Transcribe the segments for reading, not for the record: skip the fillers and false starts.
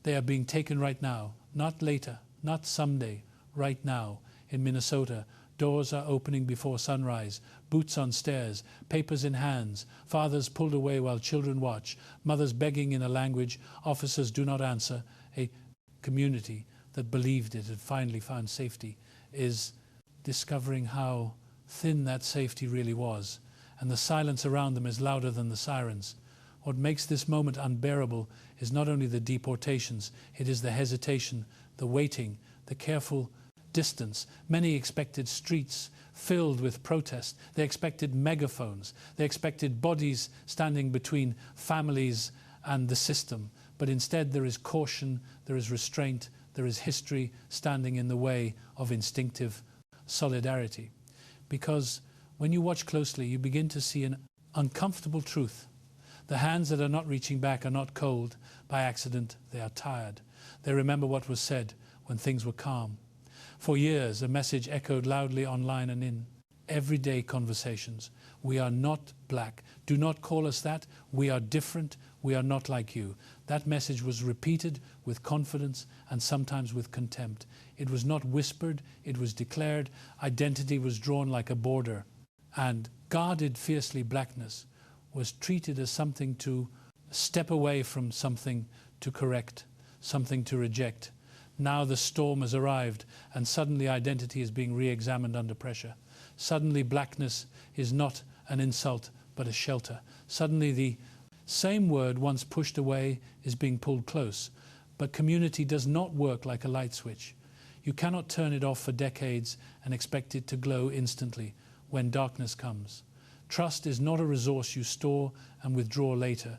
They are being taken right now, not later, not someday, right now. In Minnesota, doors are opening before sunrise, boots on stairs, papers in hands, fathers pulled away while children watch, mothers begging in a language officers do not answer. A community that believed it had finally found safety is discovering how thin that safety really was, and the silence around them is louder than the sirens. What makes this moment unbearable is not only the deportations, it is the hesitation, the waiting, the careful distance. Many expected streets filled with protest. They expected megaphones. They expected bodies standing between families and the system. But instead there is caution, there is restraint, there is history standing in the way of instinctive solidarity. Because when you watch closely, you begin to see an uncomfortable truth. The hands that are not reaching back are not cold by accident, they are tired. They remember what was said when things were calm. For years, a message echoed loudly online and in everyday conversations. We are not black. Do not call us that. We are different. We are not like you. That message was repeated with confidence and sometimes with contempt. It was not whispered, it was declared. Identity was drawn like a border. And guarded fiercely blackness was treated as something to step away from, something to correct, something to reject. Now the storm has arrived and suddenly identity is being re-examined under pressure. Suddenly blackness is not an insult but a shelter. Suddenly the same word once pushed away is being pulled close. But community does not work like a light switch. You cannot turn it off for decades and expect it to glow instantly when darkness comes. Trust is not a resource you store and withdraw later.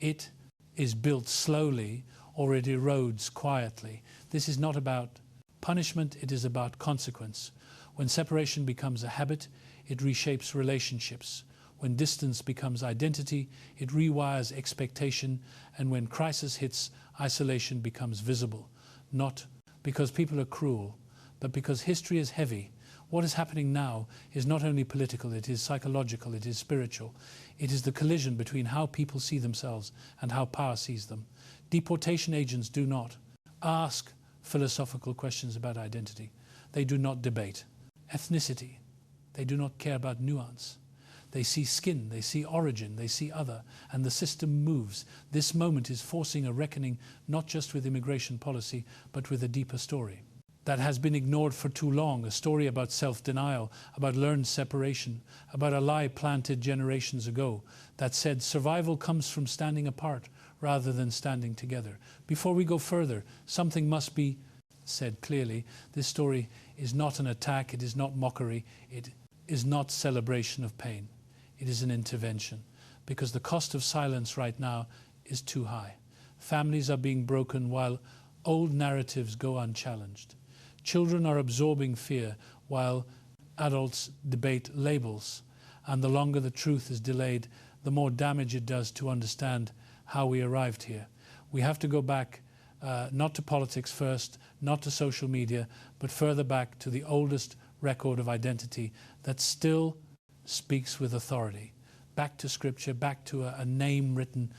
It is built slowly or it erodes quietly. This is not about punishment, it is about consequence. When separation becomes a habit, it reshapes relationships. When distance becomes identity, it rewires expectation. And when crisis hits, isolation becomes visible. Not because people are cruel, but because history is heavy. What is happening now is not only political, it is psychological, it is spiritual. It is the collision between how people see themselves and how power sees them. Deportation agents do not ask philosophical questions about identity. They do not debate ethnicity. They do not care about nuance. They see skin, they see origin, they see other, and the system moves. This moment is forcing a reckoning not just with immigration policy, but with a deeper story that has been ignored for too long, a story about self-denial, about learned separation, about a lie planted generations ago that said survival comes from standing apart rather than standing together. Before we go further, something must be said clearly. This story is not an attack, it is not mockery, it is not celebration of pain. It is an intervention, because the cost of silence right now is too high. Families are being broken while old narratives go unchallenged. Children are absorbing fear while adults debate labels. And the longer the truth is delayed, the more damage it does to understand how we arrived here. We have to go back, not to politics first, not to social media, but further back to the oldest record of identity that still speaks with authority. Back to scripture, back to a name written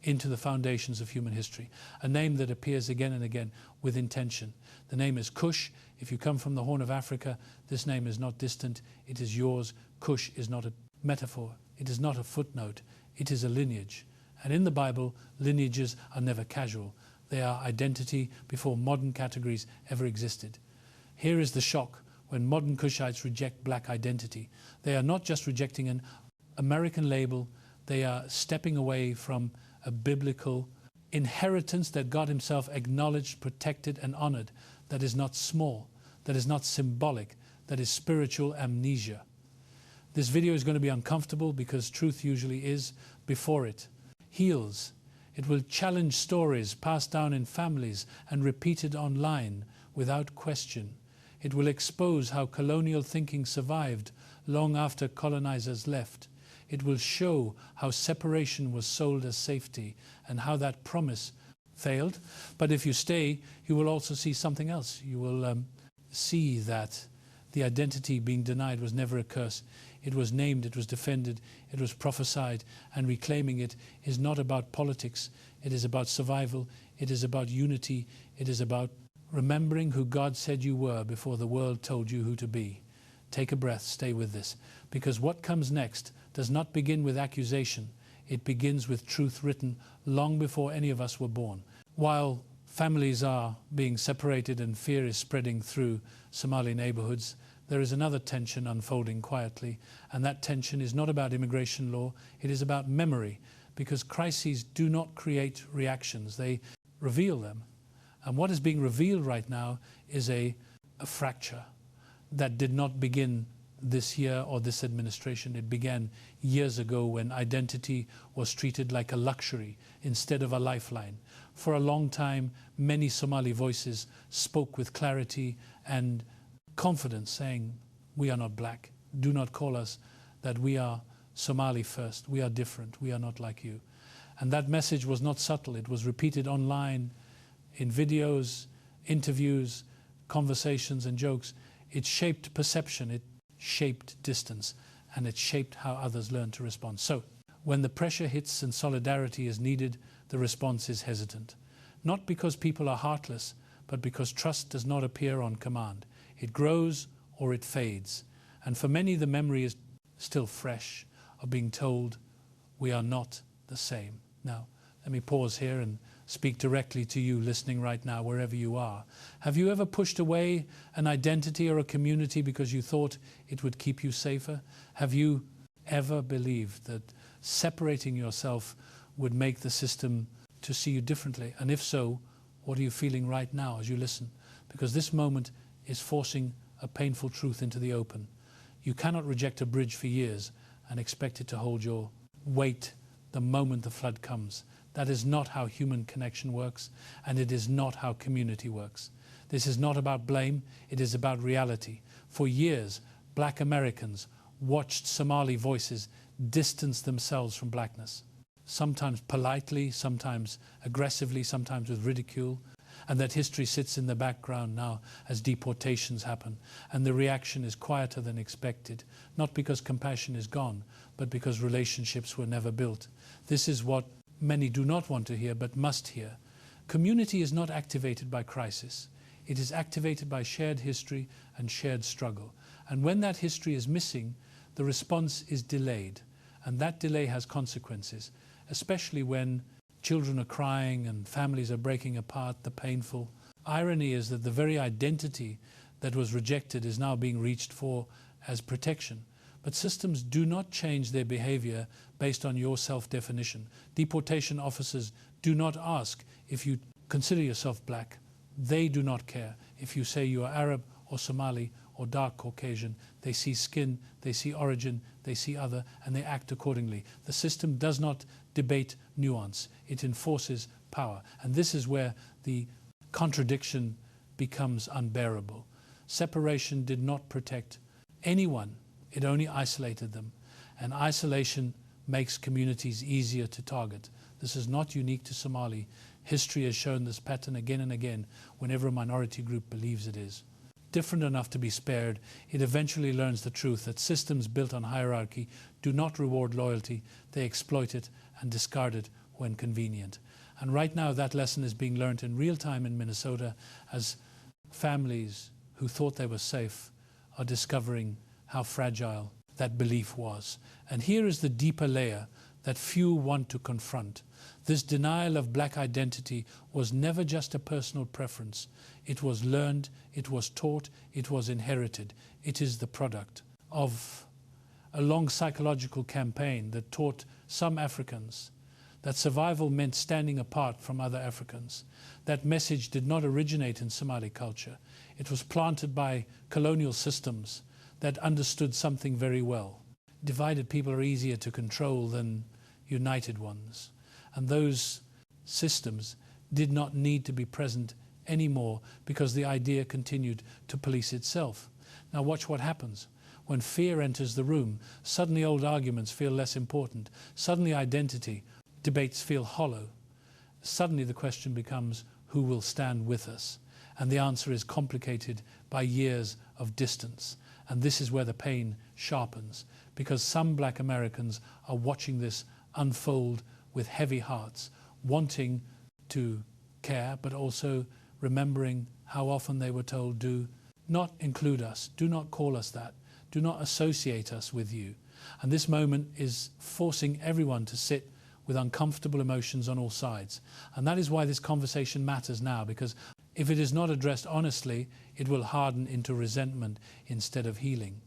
into the foundations of human history. A name that appears again and again with intention. The name is Kush. If you come from the Horn of Africa, this name is not distant, it is yours. Kush is not a metaphor, it is not a footnote, it is a lineage. And in the Bible, lineages are never casual. They are identity before modern categories ever existed. Here is the shock when modern Kushites reject black identity. They are not just rejecting an American label, they are stepping away from a biblical inheritance that God himself acknowledged, protected and honored, that is not small, that is not symbolic, that is spiritual amnesia. This video is going to be uncomfortable because truth usually is before it heals. It will challenge stories passed down in families and repeated online without question. It will expose how colonial thinking survived long after colonizers left. It will show how separation was sold as safety and how that promise failed. But if you stay, you will also see something else. You will see that the identity being denied was never a curse. It was named, it was defended, it was prophesied, and reclaiming it is not about politics. It is about survival, It is about unity. It is about remembering who God said you were before the world told you who to be. Take a breath, stay with this, because what comes next does not begin with accusation. It begins with truth written long before any of us were born. While families are being separated and fear is spreading through Somali neighborhoods, there is another tension unfolding quietly, and that tension is not about immigration law, it is about memory, because crises do not create reactions, they reveal them. And what is being revealed right now is a fracture that did not begin this year or this administration. It began years ago when identity was treated like a luxury instead of a lifeline. For a long time, many Somali voices spoke with clarity and confidence, saying, we are not black. Do not call us that. We are Somali first. We are different. We are not like you. And that message was not subtle. It was repeated online, in videos, interviews, conversations and jokes. It shaped perception, it shaped distance, and it shaped how others learn to respond. So, when the pressure hits and solidarity is needed, the response is hesitant. Not because people are heartless, but because trust does not appear on command. It grows or it fades. And for many, the memory is still fresh of being told, we are not the same. Now, let me pause here and speak directly to you listening right now, wherever you are. Have you ever pushed away an identity or a community because you thought it would keep you safer? Have you ever believed that separating yourself would make the system to see you differently? And if so, what are you feeling right now as you listen? Because this moment is forcing a painful truth into the open. You cannot reject a bridge for years and expect it to hold your weight the moment the flood comes. That is not how human connection works, and it is not how community works. This is not about blame, it is about reality. For years, black Americans watched Somali voices distance themselves from blackness, sometimes politely, sometimes aggressively, sometimes with ridicule, and that history sits in the background now as deportations happen, and the reaction is quieter than expected, not because compassion is gone, but because relationships were never built. This is what many do not want to hear, but must hear. Community is not activated by crisis. It is activated by shared history and shared struggle. And when that history is missing, the response is delayed. And that delay has consequences, especially when children are crying and families are breaking apart, the painful. Irony is that the very identity that was rejected is now being reached for as protection. But systems do not change their behavior based on your self-definition. Deportation officers do not ask if you consider yourself black. They do not care. If you say you are Arab or Somali or dark Caucasian, they see skin, they see origin, they see other, and they act accordingly. The system does not debate nuance. It enforces power. And this is where the contradiction becomes unbearable. Separation did not protect anyone. It only isolated them. And isolation makes communities easier to target. This is not unique to Somali. History has shown this pattern again and again whenever a minority group believes it is different enough to be spared, it eventually learns the truth that systems built on hierarchy do not reward loyalty, they exploit it and discard it when convenient. And right now that lesson is being learned in real time in Minnesota as families who thought they were safe are discovering how fragile that belief was. And here is the deeper layer that few want to confront. This denial of black identity was never just a personal preference. It was learned, it was taught, it was inherited. It is the product of a long psychological campaign that taught some Africans that survival meant standing apart from other Africans. That message did not originate in Somali culture. It was planted by colonial systems that understood something very well. Divided people are easier to control than united ones. And those systems did not need to be present anymore because the idea continued to police itself. Now watch what happens. When fear enters the room, suddenly old arguments feel less important. Suddenly identity debates feel hollow. Suddenly the question becomes, who will stand with us? And the answer is complicated by years of distance. And this is where the pain sharpens, because some black Americans are watching this unfold with heavy hearts, wanting to care, but also remembering how often they were told, do not include us, do not call us that, do not associate us with you. And this moment is forcing everyone to sit with uncomfortable emotions on all sides. And that is why this conversation matters now, because if it is not addressed honestly, it will harden into resentment instead of healing.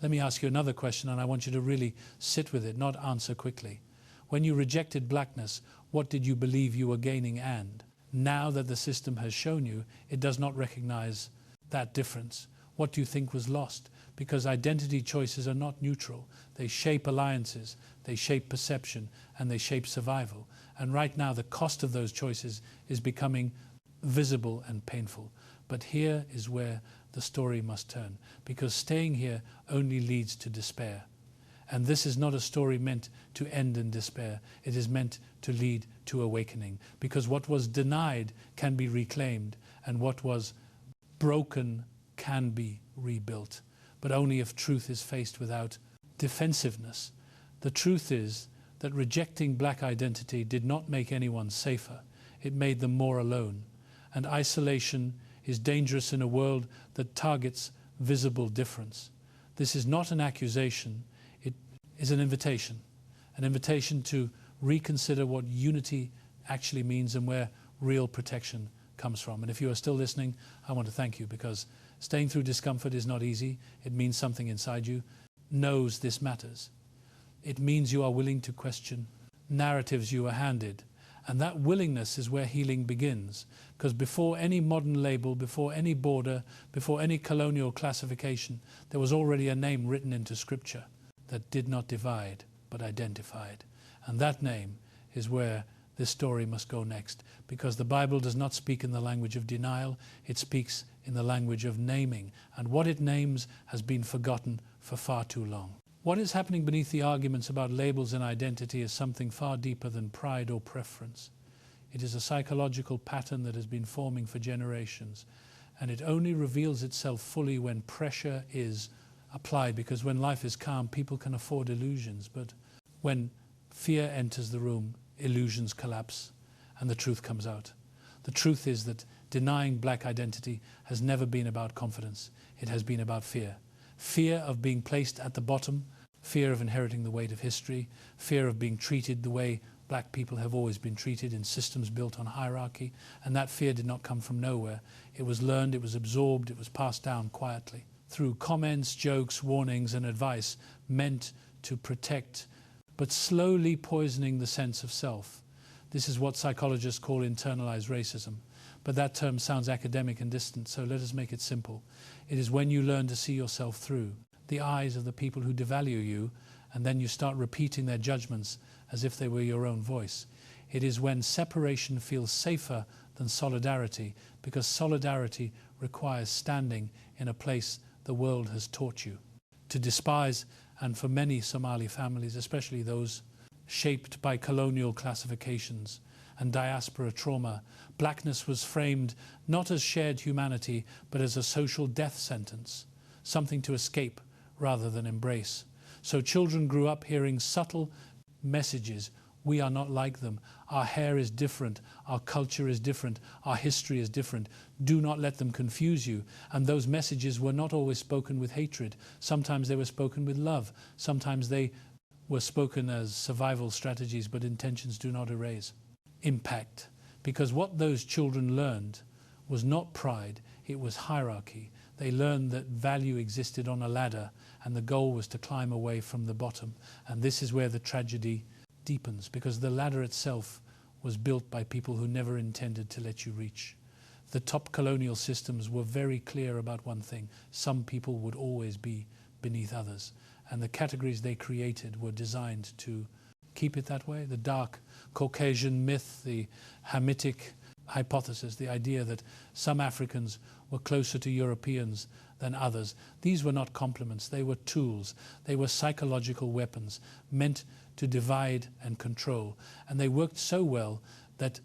Let me ask you another question, and I want you to really sit with it, not answer quickly. When you rejected blackness, what did you believe you were gaining? And now that the system has shown you it does not recognize that difference, what do you think was lost? Because identity choices are not neutral. They shape alliances, they shape perception, and they shape survival. And right now the cost of those choices is becoming visible and painful. But here is where the story must turn, because staying here only leads to despair. And this is not a story meant to end in despair. It is meant to lead to awakening, because what was denied can be reclaimed, and what was broken can be rebuilt, but only if truth is faced without defensiveness. The truth is that rejecting black identity did not make anyone safer. It made them more alone. And isolation is dangerous in a world that targets visible difference. This is not an accusation, it is an invitation to reconsider what unity actually means and where real protection comes from. And if you are still listening, I want to thank you, because staying through discomfort is not easy. It means something inside you knows this matters. It means you are willing to question narratives you are handed. And that willingness is where healing begins. Because before any modern label, before any border, before any colonial classification, there was already a name written into Scripture that did not divide, but identified. And that name is where this story must go next. Because the Bible does not speak in the language of denial, it speaks in the language of naming. And what it names has been forgotten for far too long. What is happening beneath the arguments about labels and identity is something far deeper than pride or preference. It is a psychological pattern that has been forming for generations, and it only reveals itself fully when pressure is applied, because when life is calm, people can afford illusions, but when fear enters the room, illusions collapse and the truth comes out. The truth is that denying black identity has never been about confidence. It has been about fear. Fear of being placed at the bottom, fear of inheriting the weight of history, fear of being treated the way black people have always been treated in systems built on hierarchy. And that fear did not come from nowhere. It was learned, it was absorbed, it was passed down quietly through comments, jokes, warnings, and advice meant to protect, but slowly poisoning the sense of self. This is what psychologists call internalized racism. But that term sounds academic and distant, so let us make it simple. It is when you learn to see yourself through the eyes of the people who devalue you, and then you start repeating their judgments as if they were your own voice. It is when separation feels safer than solidarity, because solidarity requires standing in a place the world has taught you to despise. And for many Somali families, especially those shaped by colonial classifications and diaspora trauma, blackness was framed not as shared humanity, but as a social death sentence, something to escape rather than embrace. So children grew up hearing subtle messages. We are not like them. Our hair is different. Our culture is different. Our history is different. Do not let them confuse you. And those messages were not always spoken with hatred. Sometimes they were spoken with love. Sometimes they were spoken as survival strategies, but intentions do not erase impact. Because what those children learned was not pride, it was hierarchy. They learned that value existed on a ladder, and the goal was to climb away from the bottom. And this is where the tragedy deepens, because the ladder itself was built by people who never intended to let you reach. The top colonial systems were very clear about one thing: some people would always be beneath others. And the categories they created were designed to keep it that way. The dark Caucasian myth, the Hamitic hypothesis, the idea that some Africans were closer to Europeans than others. These were not compliments, they were tools. They were psychological weapons meant to divide and control. And they worked so well that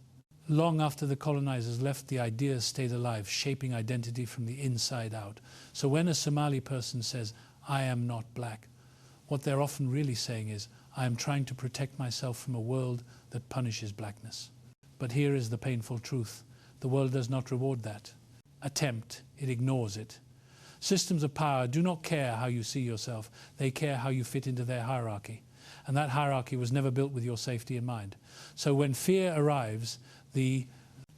long after the colonizers left, the ideas stayed alive, shaping identity from the inside out. So when a Somali person says, "I am not black," what they're often really saying is, "I am trying to protect myself from a world that punishes blackness." But here is the painful truth. The world does not reward that attempt. It ignores it. Systems of power do not care how you see yourself. They care how you fit into their hierarchy. And that hierarchy was never built with your safety in mind. So when fear arrives, the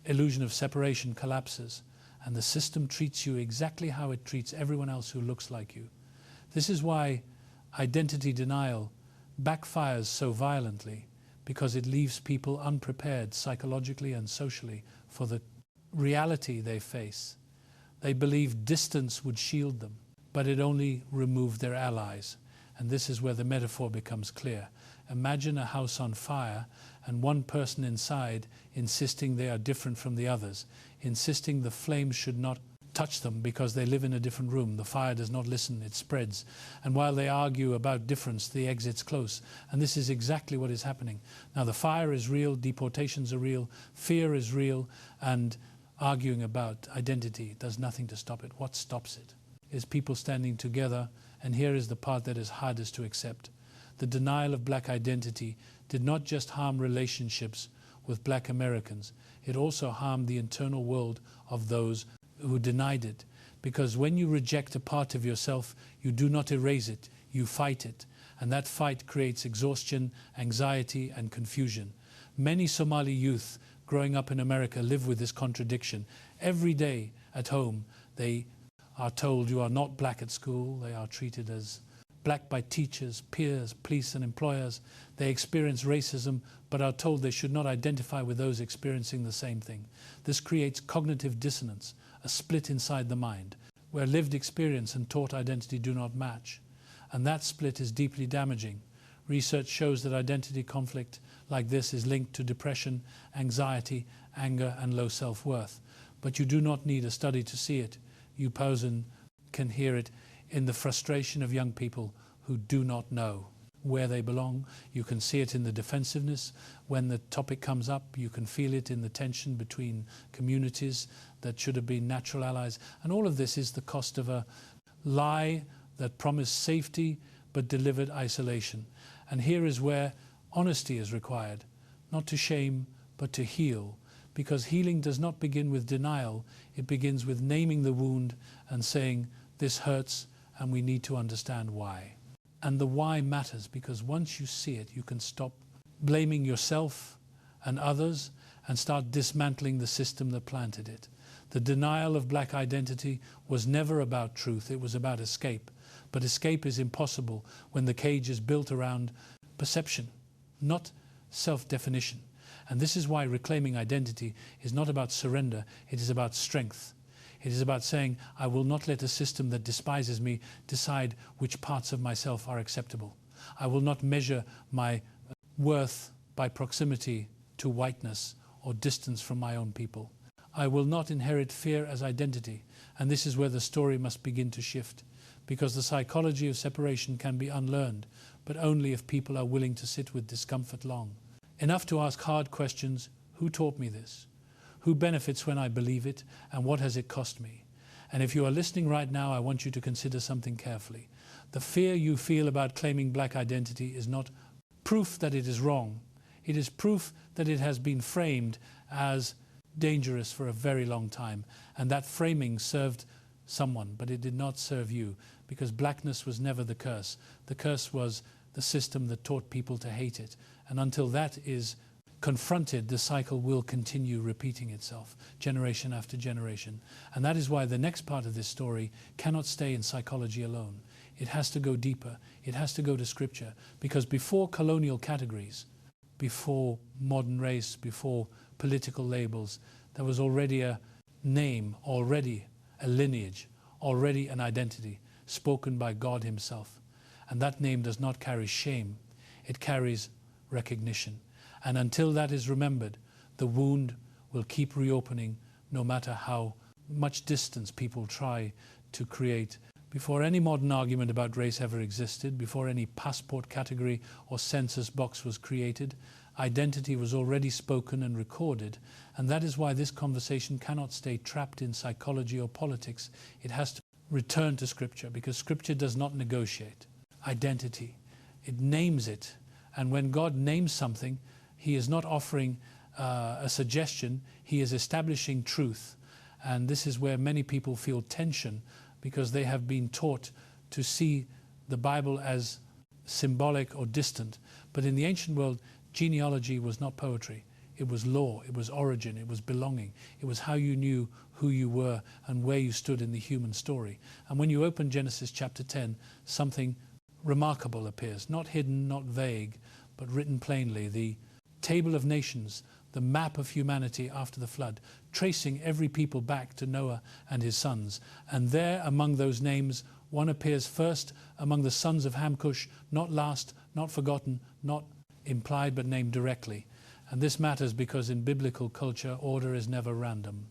illusion of separation collapses, and the system treats you exactly how it treats everyone else who looks like you. This is why identity denial backfires so violently, because it leaves people unprepared psychologically and socially for the reality they face. They believe distance would shield them, but it only removed their allies. And this is where the metaphor becomes clear. Imagine a house on fire and one person inside insisting they are different from the others, insisting the flames should not touch them because they live in a different room. The fire does not listen, it spreads. And while they argue about difference, the exit's close. And this is exactly what is happening. Now the fire is real, deportations are real, fear is real, and arguing about identity does nothing to stop it. What stops it is people standing together, and here is the part that is hardest to accept. The denial of black identity did not just harm relationships with black Americans, it also harmed the internal world of those who denied it. Because when you reject a part of yourself, you do not erase it, you fight it. And that fight creates exhaustion, anxiety, and confusion. Many Somali youth growing up in America live with this contradiction. Every day at home, they are told you are not black at school. They are treated as black by teachers, peers, police, and employers. They experience racism, but are told they should not identify with those experiencing the same thing. This creates cognitive dissonance, a split inside the mind, where lived experience and taught identity do not match. And that split is deeply damaging. Research shows that identity conflict like this is linked to depression, anxiety, anger, and low self-worth. But you do not need a study to see it. You can hear it in the frustration of young people who do not know where they belong. You can see it in the defensiveness. When the topic comes up, you can feel it in the tension between communities that should have been natural allies. And all of this is the cost of a lie that promised safety but delivered isolation. And here is where honesty is required, not to shame but to heal. Because healing does not begin with denial, it begins with naming the wound and saying, this hurts and we need to understand why. And the why matters, because once you see it, you can stop blaming yourself and others and start dismantling the system that planted it. The denial of black identity was never about truth, it was about escape. But escape is impossible when the cage is built around perception, not self-definition. And this is why reclaiming identity is not about surrender, it is about strength. It is about saying, I will not let a system that despises me decide which parts of myself are acceptable. I will not measure my worth by proximity to whiteness or distance from my own people. I will not inherit fear as identity. And this is where the story must begin to shift. Because the psychology of separation can be unlearned, but only if people are willing to sit with discomfort long. Enough to ask hard questions. Who taught me this? Who benefits when I believe it, and what has it cost me? And if you are listening right now, I want you to consider something carefully. The fear you feel about claiming black identity is not proof that it is wrong. It is proof that it has been framed as dangerous for a very long time. And that framing served someone, but it did not serve you, because blackness was never the curse. The curse was the system that taught people to hate it. And until that is confronted, the cycle will continue repeating itself, generation after generation. And that is why the next part of this story cannot stay in psychology alone. It has to go deeper. It has to go to scripture. Because before colonial categories, before modern race, before political labels, there was already a name, already a lineage, already an identity spoken by God himself. And that name does not carry shame. It carries recognition. And until that is remembered, the wound will keep reopening no matter how much distance people try to create. Before any modern argument about race ever existed, before any passport category or census box was created, identity was already spoken and recorded. And that is why this conversation cannot stay trapped in psychology or politics. It has to return to Scripture, because Scripture does not negotiate identity. It names it. And when God names something, he is not offering a suggestion. He is establishing truth. And this is where many people feel tension, because they have been taught to see the Bible as symbolic or distant. But in the ancient world, genealogy was not poetry. It was law, it was origin, it was belonging. It was how you knew who you were and where you stood in the human story. And when you open Genesis chapter 10, something remarkable appears, not hidden, not vague, but written plainly. The table of nations, the map of humanity after the flood, tracing every people back to Noah and his sons. And there, among those names, one appears first among the sons of Ham, Cush, not last, not forgotten, not implied, but named directly. And this matters because in biblical culture, order is never random.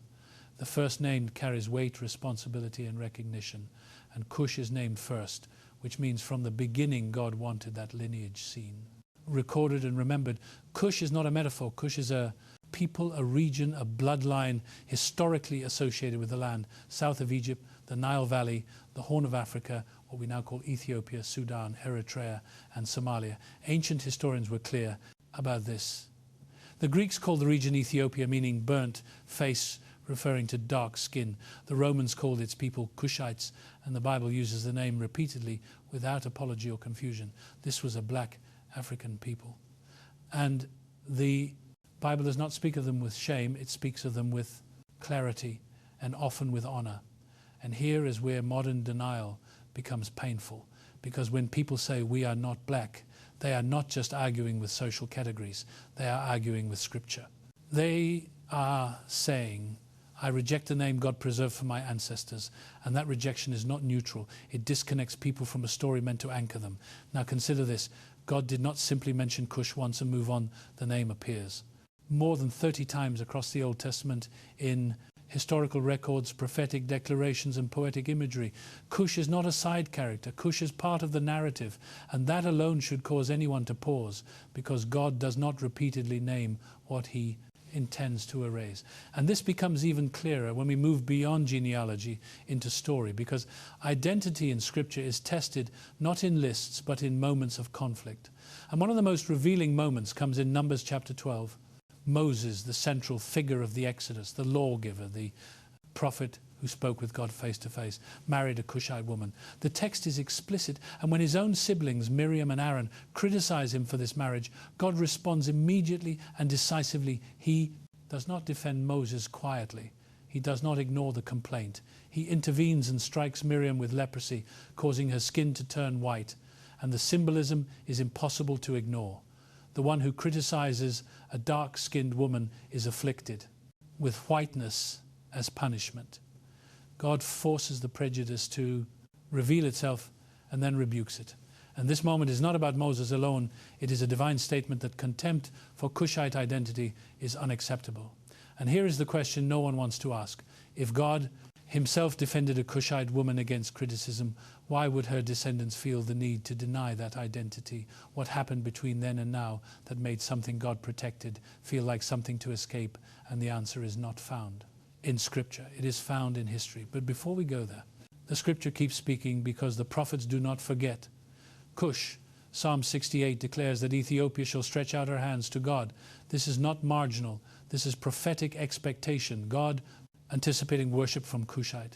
The first named carries weight, responsibility, and recognition. And Cush is named first, which means from the beginning God wanted that lineage seen, recorded and remembered. Cush is not a metaphor. Cush is a people, a region, a bloodline historically associated with the land south of Egypt, the Nile Valley, the Horn of Africa, what we now call Ethiopia, Sudan, Eritrea, and Somalia. Ancient historians were clear about this. The Greeks called the region Ethiopia, meaning burnt face, referring to dark skin. The Romans called its people Kushites, and the Bible uses the name repeatedly without apology or confusion. This was a black African people. And the Bible does not speak of them with shame, it speaks of them with clarity and often with honor. And here is where modern denial becomes painful, because when people say we are not black, they are not just arguing with social categories, they are arguing with Scripture. They are saying, I reject the name God preserved for my ancestors, and that rejection is not neutral. It disconnects people from a story meant to anchor them. Now consider this, God did not simply mention Cush once and move on, the name appears. More than 30 times across the Old Testament in historical records, prophetic declarations, and poetic imagery. Cush is not a side character. Cush is part of the narrative, and that alone should cause anyone to pause, because God does not repeatedly name what he intends to erase. And this becomes even clearer when we move beyond genealogy into story, because identity in Scripture is tested not in lists but in moments of conflict. And one of the most revealing moments comes in Numbers chapter 12. Moses, the central figure of the Exodus, the lawgiver, the prophet who spoke with God face to face, married a Kushite woman. The text is explicit, and when his own siblings, Miriam and Aaron, criticize him for this marriage, God responds immediately and decisively. He does not defend Moses quietly. He does not ignore the complaint. He intervenes and strikes Miriam with leprosy, causing her skin to turn white. And the symbolism is impossible to ignore. The one who criticizes a dark-skinned woman is afflicted with whiteness as punishment. God forces the prejudice to reveal itself and then rebukes it. And this moment is not about Moses alone. It is a divine statement that contempt for Kushite identity is unacceptable. And here is the question no one wants to ask. If God himself defended a Kushite woman against criticism, why would her descendants feel the need to deny that identity? What happened between then and now that made something God protected feel like something to escape? And the answer is not found in Scripture. It is found in history. But before we go there, the Scripture keeps speaking because the prophets do not forget. Kush, Psalm 68 declares that Ethiopia shall stretch out her hands to God. This is not marginal. This is prophetic expectation. God anticipating worship from Kushite.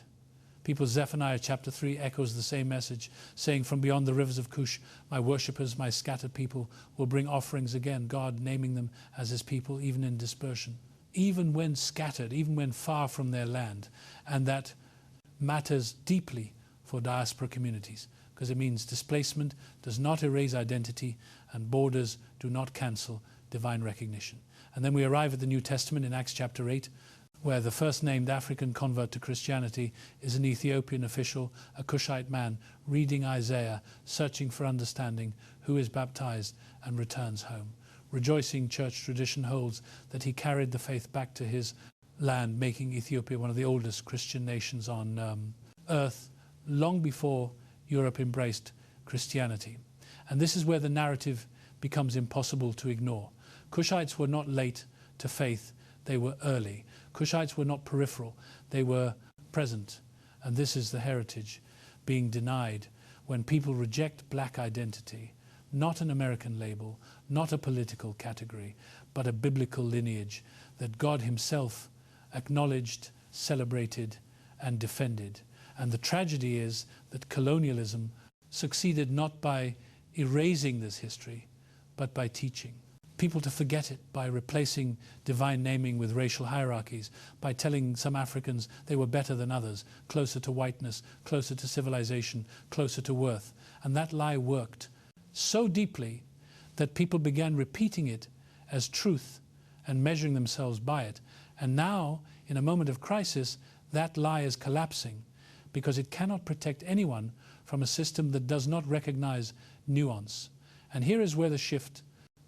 People, Zephaniah chapter 3 echoes the same message, saying, from beyond the rivers of Cush, my worshippers, my scattered people, will bring offerings again, God naming them as his people, even in dispersion, even when scattered, even when far from their land. And that matters deeply for diaspora communities, because it means displacement does not erase identity, and borders do not cancel divine recognition. And then we arrive at the New Testament in Acts chapter 8, where the first named African convert to Christianity is an Ethiopian official, a Kushite man, reading Isaiah, searching for understanding, who is baptized and returns home. Rejoicing church tradition holds that he carried the faith back to his land, making Ethiopia one of the oldest Christian nations on earth, long before Europe embraced Christianity. And this is where the narrative becomes impossible to ignore. Kushites were not late to faith, they were early. Kushites were not peripheral, they were present. And this is the heritage being denied when people reject black identity. not an American label, not a political category, but a biblical lineage that God himself acknowledged, celebrated, and defended. And the tragedy is that colonialism succeeded not by erasing this history, but by teaching people to forget it, by replacing divine naming with racial hierarchies, by telling some Africans they were better than others, closer to whiteness, closer to civilization, closer to worth. And that lie worked so deeply that people began repeating it as truth and measuring themselves by it. And now, in a moment of crisis, that lie is collapsing because it cannot protect anyone from a system that does not recognize nuance. And here is where the shift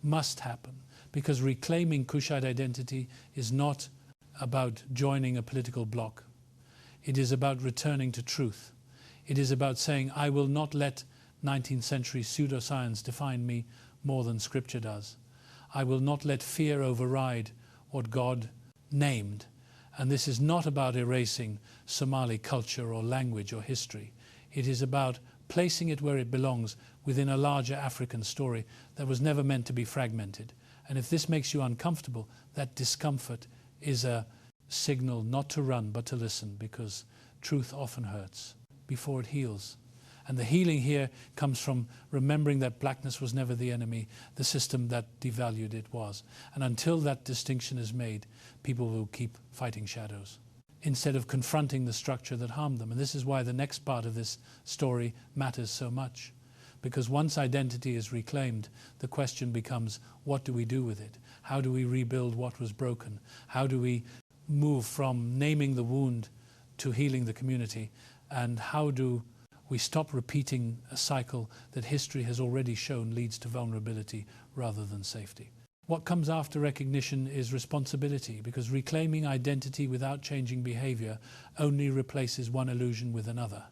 must happen, because reclaiming Kushite identity is not about joining a political bloc. It is about returning to truth. It is about saying, I will not let 19th century pseudoscience define me more than Scripture does. I will not let fear override what God named. And this is not about erasing Somali culture or language or history. It is about placing it where it belongs within a larger African story that was never meant to be fragmented. And if this makes you uncomfortable, that discomfort is a signal not to run but to listen, because truth often hurts before it heals. And the healing here comes from remembering that blackness was never the enemy, the system that devalued it was. And until that distinction is made, people will keep fighting shadows instead of confronting the structure that harmed them. And this is why the next part of this story matters so much. Because once identity is reclaimed, the question becomes, what do we do with it? How do we rebuild what was broken? How do we move from naming the wound to healing the community? And how do we stop repeating a cycle that history has already shown leads to vulnerability rather than safety? What comes after recognition is responsibility, because reclaiming identity without changing behavior only replaces one illusion with another.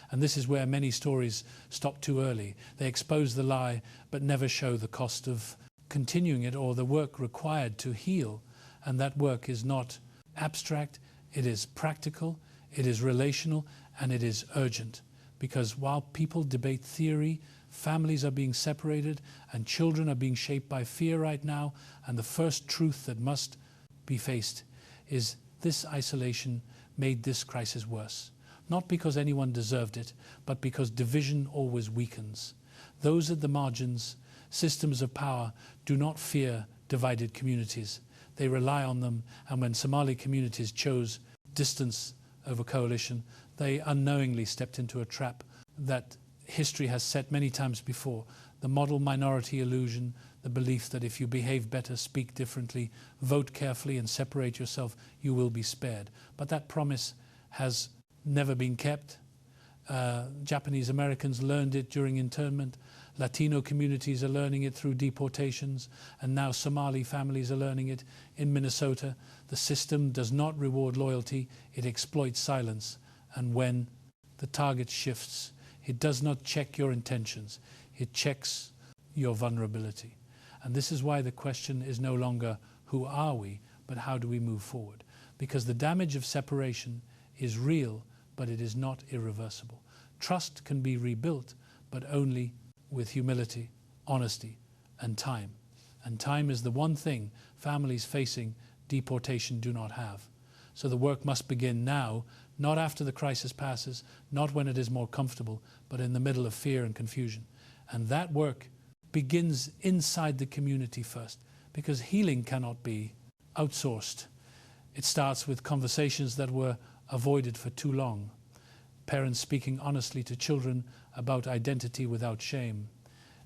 And this is where many stories stop too early. They expose the lie but never show the cost of continuing it or the work required to heal. And that work is not abstract, it is practical, it is relational, and it is urgent. Because while people debate theory, families are being separated and children are being shaped by fear right now, and the first truth that must be faced is this isolation made this crisis worse. Not because anyone deserved it, but because division always weakens. Those at the margins, systems of power, do not fear divided communities. They rely on them, and when Somali communities chose distance over coalition, they unknowingly stepped into a trap that history has set many times before. The model minority illusion, the belief that if you behave better, speak differently, vote carefully and separate yourself, you will be spared. But that promise has never been kept. Japanese Americans learned it during internment. Latino communities are learning it through deportations, and now Somali families are learning it in Minnesota. The system does not reward loyalty, it exploits silence. And when the target shifts, it does not check your intentions, it checks your vulnerability. And this is why the question is no longer who are we, but how do we move forward? Because the damage of separation is real, but it is not irreversible. Trust can be rebuilt, but only with humility, honesty, and time. And time is the one thing families facing deportation do not have. So the work must begin now, not after the crisis passes, not when it is more comfortable, but in the middle of fear and confusion. And that work begins inside the community first, because healing cannot be outsourced. It starts with conversations that were avoided for too long. Parents speaking honestly to children about identity without shame.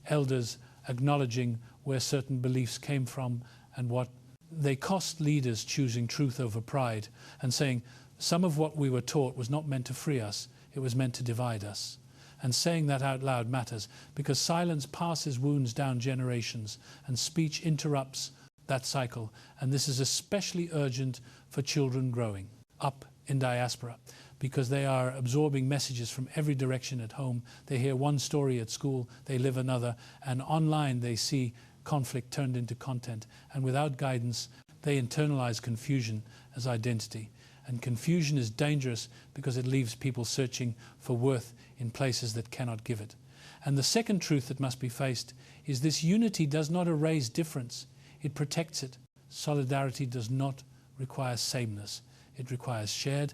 Elders acknowledging where certain beliefs came from and what they cost. Leaders choosing truth over pride and saying some of what we were taught was not meant to free us, it was meant to divide us. And saying that out loud matters, because silence passes wounds down generations and speech interrupts that cycle. And this is especially urgent for children growing up in diaspora, because they are absorbing messages from every direction at home. They hear one story at school, they live another, and online they see conflict turned into content. And without guidance, they internalize confusion as identity. And confusion is dangerous because it leaves people searching for worth in places that cannot give it. And the second truth that must be faced is this: unity does not erase difference, it protects it. Solidarity does not require sameness. It requires shared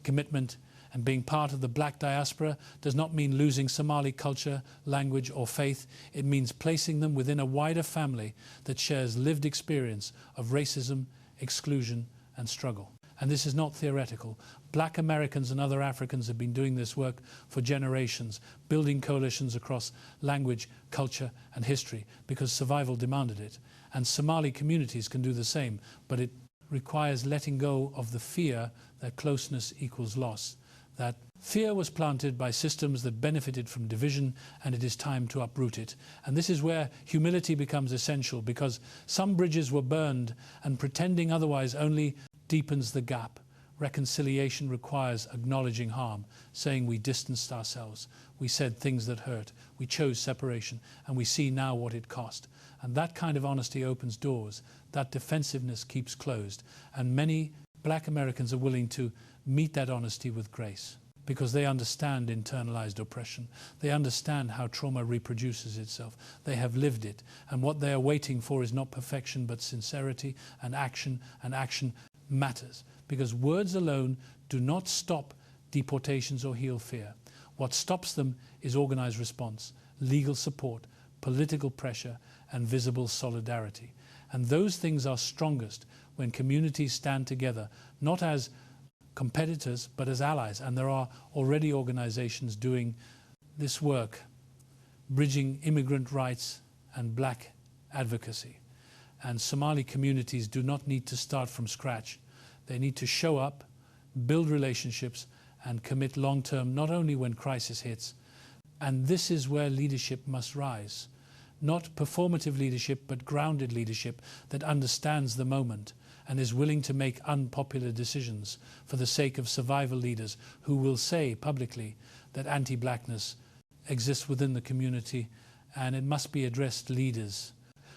commitment, and being part of the black diaspora does not mean losing Somali culture, language or faith. It means placing them within a wider family that shares lived experience of racism, exclusion and struggle. And this is not theoretical. Black Americans and other Africans have been doing this work for generations, building coalitions across language, culture and history because survival demanded it. And Somali communities can do the same, but it requires letting go of the fear that closeness equals loss. That fear was planted by systems that benefited from division, and it is time to uproot it. And this is where humility becomes essential, because some bridges were burned and pretending otherwise only deepens the gap. Reconciliation requires acknowledging harm, saying we distanced ourselves, we said things that hurt, we chose separation, and we see now what it cost. And that kind of honesty opens doors. That defensiveness keeps closed. And many black Americans are willing to meet that honesty with grace because they understand internalized oppression. They understand how trauma reproduces itself. They have lived it. And what they are waiting for is not perfection, but sincerity and action matters. Because words alone do not stop deportations or heal fear. What stops them is organized response, legal support, political pressure, and visible solidarity. And those things are strongest when communities stand together, not as competitors, but as allies. And there are already organizations doing this work, bridging immigrant rights and black advocacy. And Somali communities do not need to start from scratch. They need to show up, build relationships, and commit long-term, not only when crisis hits. And this is where leadership must rise. Not performative leadership, but grounded leadership that understands the moment and is willing to make unpopular decisions for the sake of survival leaders who will say publicly that anti-blackness exists within the community, and it must be addressed. Leaders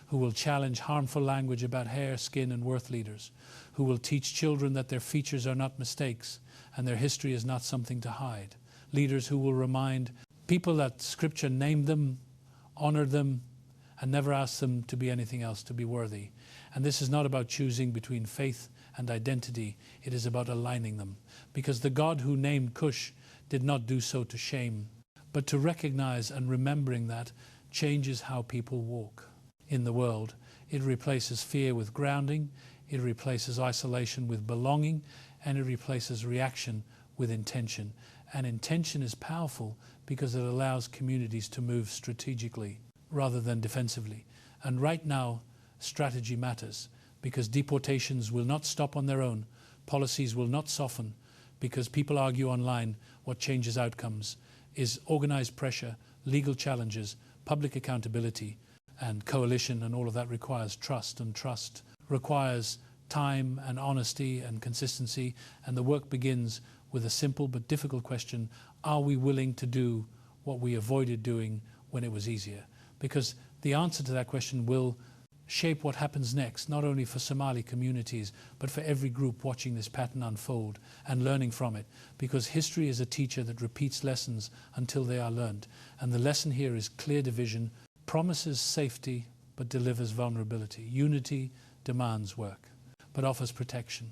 who will challenge harmful language about hair, skin and worth. Leaders who will teach children that their features are not mistakes and their history is not something to hide. Leaders who will remind people that Scripture named them, honored them, and never asked them to be anything else, to be worthy. And this is not about choosing between faith and identity. It is about aligning them. Because the God who named Kush did not do so to shame, but to recognize, and remembering that changes how people walk in the world. It replaces fear with grounding, it replaces isolation with belonging, and it replaces reaction with intention. And intention is powerful because it allows communities to move strategically rather than defensively. And right now, strategy matters, because deportations will not stop on their own. Policies will not soften because people argue online. What changes outcomes is organized pressure, legal challenges, public accountability, and coalition, and all of that requires trust, and trust requires time and honesty and consistency. And the work begins with a simple but difficult question: are we willing to do what we avoided doing when it was easier? Because the answer to that question will shape what happens next, not only for Somali communities, but for every group watching this pattern unfold and learning from it. Because history is a teacher that repeats lessons until they are learned. And the lesson here is clear division promises safety, but delivers vulnerability. Unity demands work, but offers protection.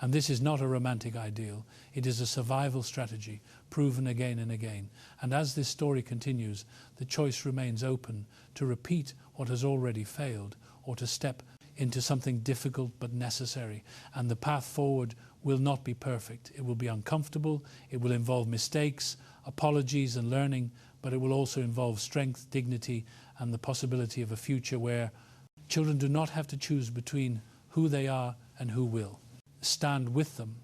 And this is not a romantic ideal. It is a survival strategy, proven again and again. And as this story continues, the choice remains open to repeat what has already failed, or to step into something difficult but necessary. And the path forward will not be perfect. It will be uncomfortable. It will involve mistakes, apologies and learning, but it will also involve strength, dignity, and the possibility of a future where children do not have to choose between who they are and who will. Stand with them.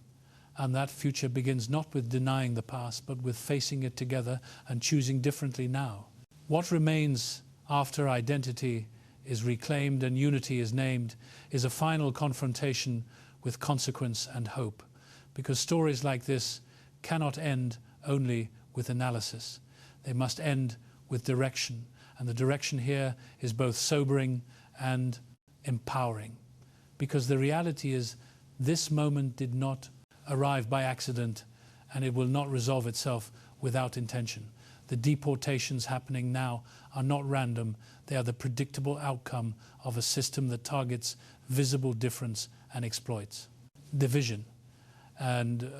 And that future begins not with denying the past, but with facing it together and choosing differently now. What remains after identity is reclaimed and unity is named is a final confrontation with consequence and hope. Because stories like this cannot end only with analysis. They must end with direction. And the direction here is both sobering and empowering. Because the reality is, this moment did not arrive by accident, and it will not resolve itself without intention. The deportations happening now are not random. They are the predictable outcome of a system that targets visible difference and exploits division. And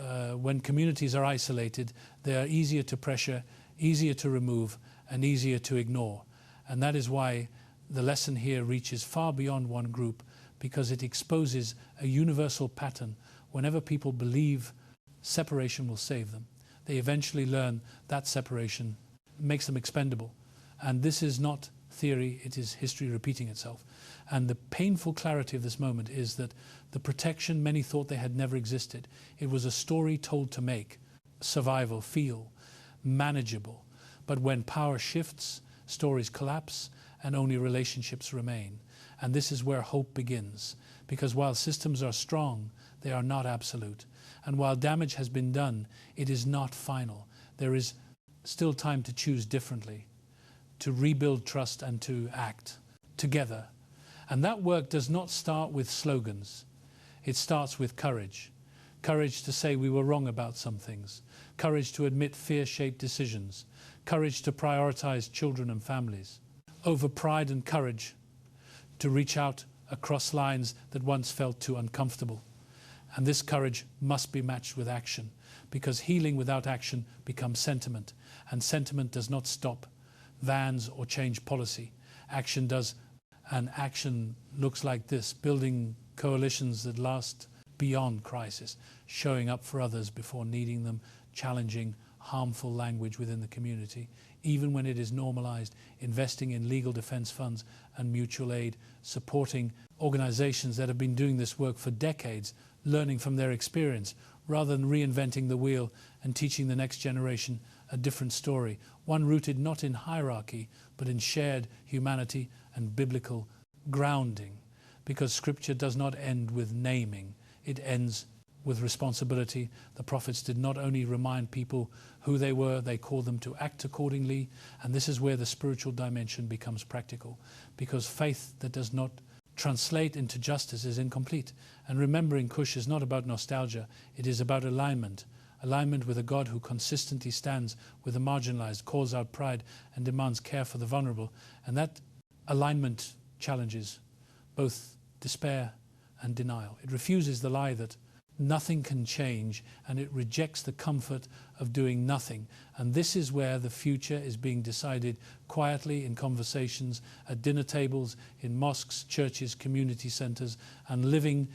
when communities are isolated, they are easier to pressure, easier to remove, and easier to ignore. And that is why the lesson here reaches far beyond one group, because it exposes a universal pattern. Whenever people believe separation will save them, they eventually learn that separation makes them expendable. And this is not theory, it is history repeating itself. And the painful clarity of this moment is that the protection many thought they had never existed. It was a story told to make survival feel manageable. But when power shifts, stories collapse and only relationships remain. And this is where hope begins. Because while systems are strong, they are not absolute. And while damage has been done, it is not final. There is still time to choose differently, to rebuild trust and to act together. And that work does not start with slogans. It starts with courage. Courage to say we were wrong about some things. Courage to admit fear-shaped decisions. Courage to prioritize children and families over pride, and courage to reach out across lines that once felt too uncomfortable. And this courage must be matched with action, because healing without action becomes sentiment, and sentiment does not stop vans or change policy. Action does, and action looks like this: building coalitions that last beyond crisis, showing up for others before needing them, challenging harmful language within the community, even when it is normalized, investing in legal defense funds and mutual aid, supporting organizations that have been doing this work for decades, learning from their experience, rather than reinventing the wheel and teaching the next generation a different story, one rooted not in hierarchy, but in shared humanity and biblical grounding. Because Scripture does not end with naming, it ends with responsibility. The prophets did not only remind people who they were, they called them to act accordingly. And this is where the spiritual dimension becomes practical, because faith that does not translate into justice is incomplete. And remembering Kush is not about nostalgia, it is about alignment. Alignment with a God who consistently stands with the marginalized, calls out pride, and demands care for the vulnerable. And that alignment challenges both despair and denial. It refuses the lie that nothing can change, and it rejects the comfort of doing nothing. And this is where the future is being decided quietly in conversations, at dinner tables, in mosques, churches, community centers, and living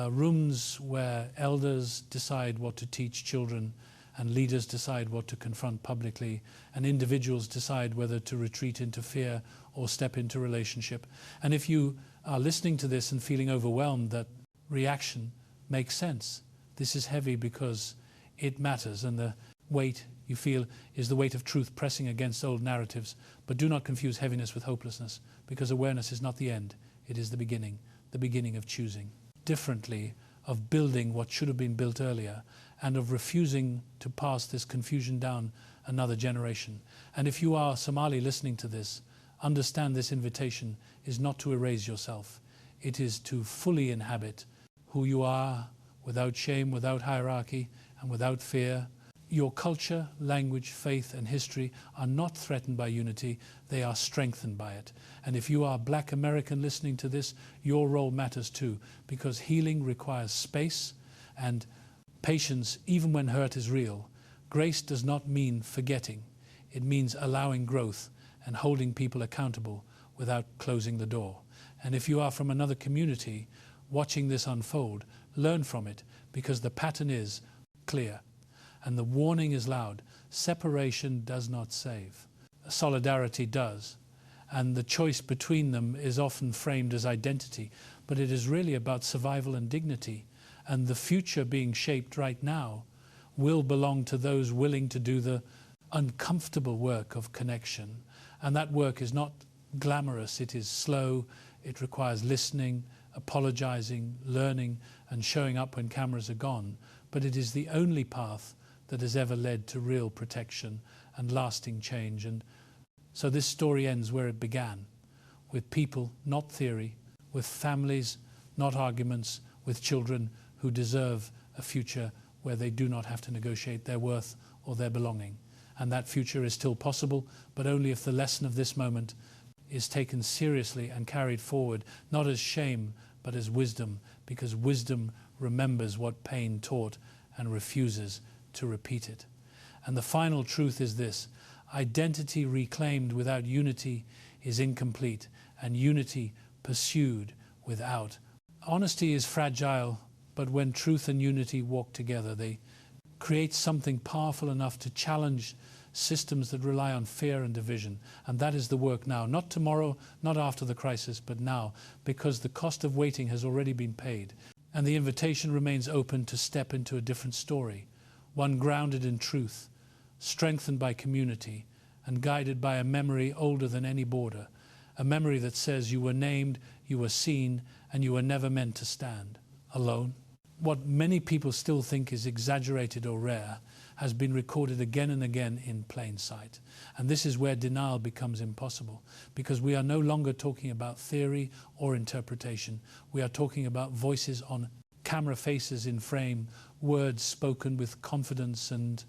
rooms where elders decide what to teach children, and leaders decide what to confront publicly, and individuals decide whether to retreat into fear or step into relationship. And if you are listening to this and feeling overwhelmed, that reaction makes sense. This is heavy because it matters, and the weight you feel is the weight of truth pressing against old narratives. But do not confuse heaviness with hopelessness, because awareness is not the end, it is the beginning of choosing differently, of building what should have been built earlier, and of refusing to pass this confusion down another generation. And if you are Somali listening to this, understand this invitation is not to erase yourself. It is to fully inhabit who you are, without shame, without hierarchy, and without fear. Your culture, language, faith, and history are not threatened by unity, they are strengthened by it. And if you are Black American listening to this, your role matters too, because healing requires space and patience, even when hurt is real. Grace does not mean forgetting. It means allowing growth and holding people accountable without closing the door. And if you are from another community, watching this unfold, learn from it, because the pattern is clear and the warning is loud. Separation does not save. Solidarity does. And the choice between them is often framed as identity, but it is really about survival and dignity. And the future being shaped right now will belong to those willing to do the uncomfortable work of connection. And that work is not glamorous, it is slow, it requires listening, apologizing, learning, and showing up when cameras are gone. But it is the only path that has ever led to real protection and lasting change. And so this story ends where it began, with people, not theory, with families, not arguments, with children who deserve a future where they do not have to negotiate their worth or their belonging. and that future is still possible, but only if the lesson of this moment is taken seriously and carried forward, not as shame, but as wisdom, because wisdom remembers what pain taught and refuses to repeat it. And the final truth is this: identity reclaimed without unity is incomplete, and unity pursued without. Honesty is fragile, but when truth and unity walk together, they create something powerful enough to challenge systems that rely on fear and division. And that is the work now, not tomorrow, not after the crisis, but now, because the cost of waiting has already been paid. And the invitation remains open to step into a different story, one grounded in truth, strengthened by community, and guided by a memory older than any border, a memory that says you were named, you were seen, and you were never meant to stand alone. What many people still think is exaggerated or rare has been recorded again and again in plain sight. And this is where denial becomes impossible, because we are no longer talking about theory or interpretation. We are talking about voices on camera, faces in frame, words spoken with confidence and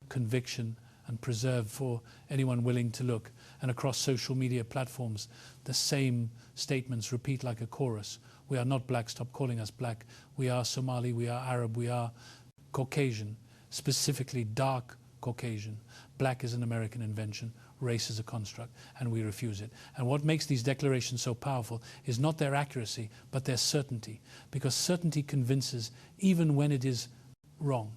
conviction and preserved for anyone willing to look. And across social media platforms, the same statements repeat like a chorus. We are not black, stop calling us black. We are Somali, we are Arab, we are Caucasian, specifically dark Caucasian. Black is an American invention, race is a construct, and we refuse it. And what makes these declarations so powerful is not their accuracy, but their certainty, because certainty convinces even when it is wrong.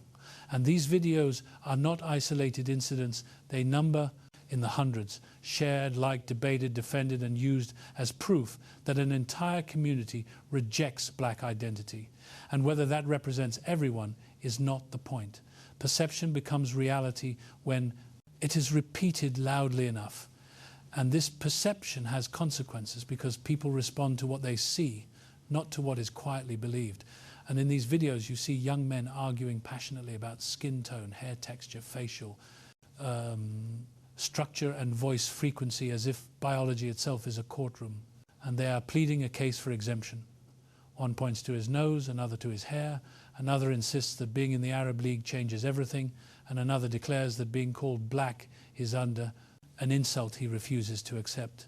And these videos are not isolated incidents. They number in the hundreds, shared, liked, debated, defended, and used as proof that an entire community rejects black identity. And whether that represents everyone is not the point. Perception becomes reality when it is repeated loudly enough. And this perception has consequences, because people respond to what they see, not to what is quietly believed. And in these videos, you see young men arguing passionately about skin tone, hair texture, facial structure and voice frequency, as if biology itself is a courtroom. And they are pleading a case for exemption. One points to his nose, another to his hair, another insists that being in the Arab League changes everything, and another declares that being called black is under an insult he refuses to accept.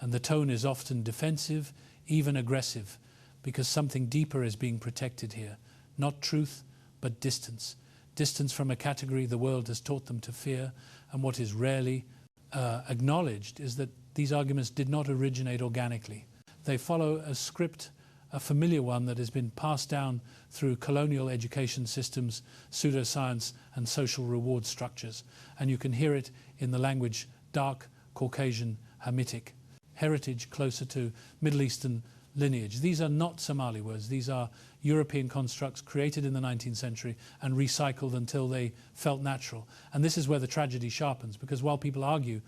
And the tone is often defensive, even aggressive, because something deeper is being protected here. Not truth, but distance. Distance from a category the world has taught them to fear. And what is rarely acknowledged is that these arguments did not originate organically. They follow a script, a familiar one that has been passed down through colonial education systems, pseudoscience, and social reward structures. And you can hear it in the language dark Caucasian Hamitic, heritage closer to Middle Eastern lineage. These are not Somali words. These are European constructs created in the 19th century and recycled until they felt natural. And this is where the tragedy sharpens, because while people argue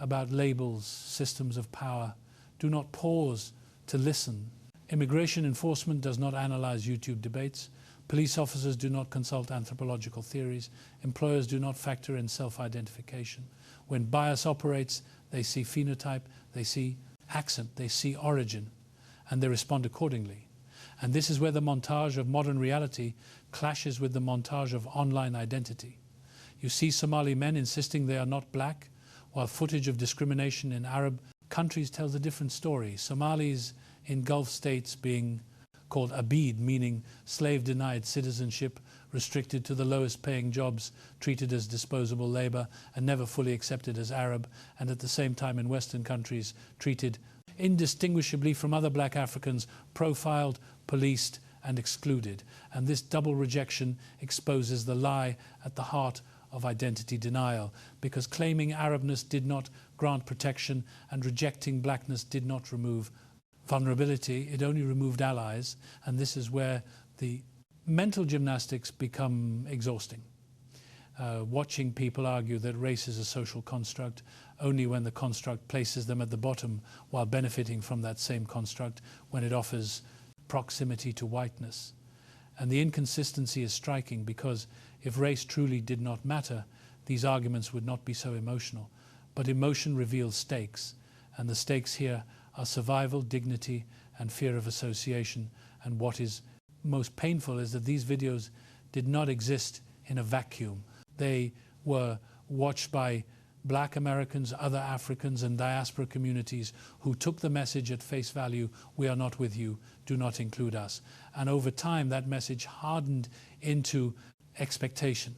about labels, systems of power, do not pause to listen. Immigration enforcement does not analyze YouTube debates. Police officers do not consult anthropological theories. Employers do not factor in self-identification. When bias operates, they see phenotype, they see accent, they see origin, and they respond accordingly. And this is where the montage of modern reality clashes with the montage of online identity. You see Somali men insisting they are not black, while footage of discrimination in Arab countries tells a different story. Somalis in Gulf states being called abid, meaning slave denied citizenship, restricted to the lowest paying jobs, treated as disposable labor, and never fully accepted as Arab, and at the same time in Western countries treated indistinguishably from other black Africans, profiled, policed, and excluded. And this double rejection exposes the lie at the heart of identity denial, because claiming Arabness did not grant protection and rejecting blackness did not remove vulnerability, it only removed allies. And this is where the mental gymnastics become exhausting. Watching people argue that race is a social construct only when the construct places them at the bottom, while benefiting from that same construct when it offers proximity to whiteness. And the inconsistency is striking, because if race truly did not matter, these arguments would not be so emotional. But emotion reveals stakes, and the stakes here are survival, dignity, and fear of association. And what is most painful is that these videos did not exist in a vacuum. They were watched by Black Americans, other Africans and diaspora communities who took the message at face value, we are not with you, do not include us. And over time that message hardened into expectation,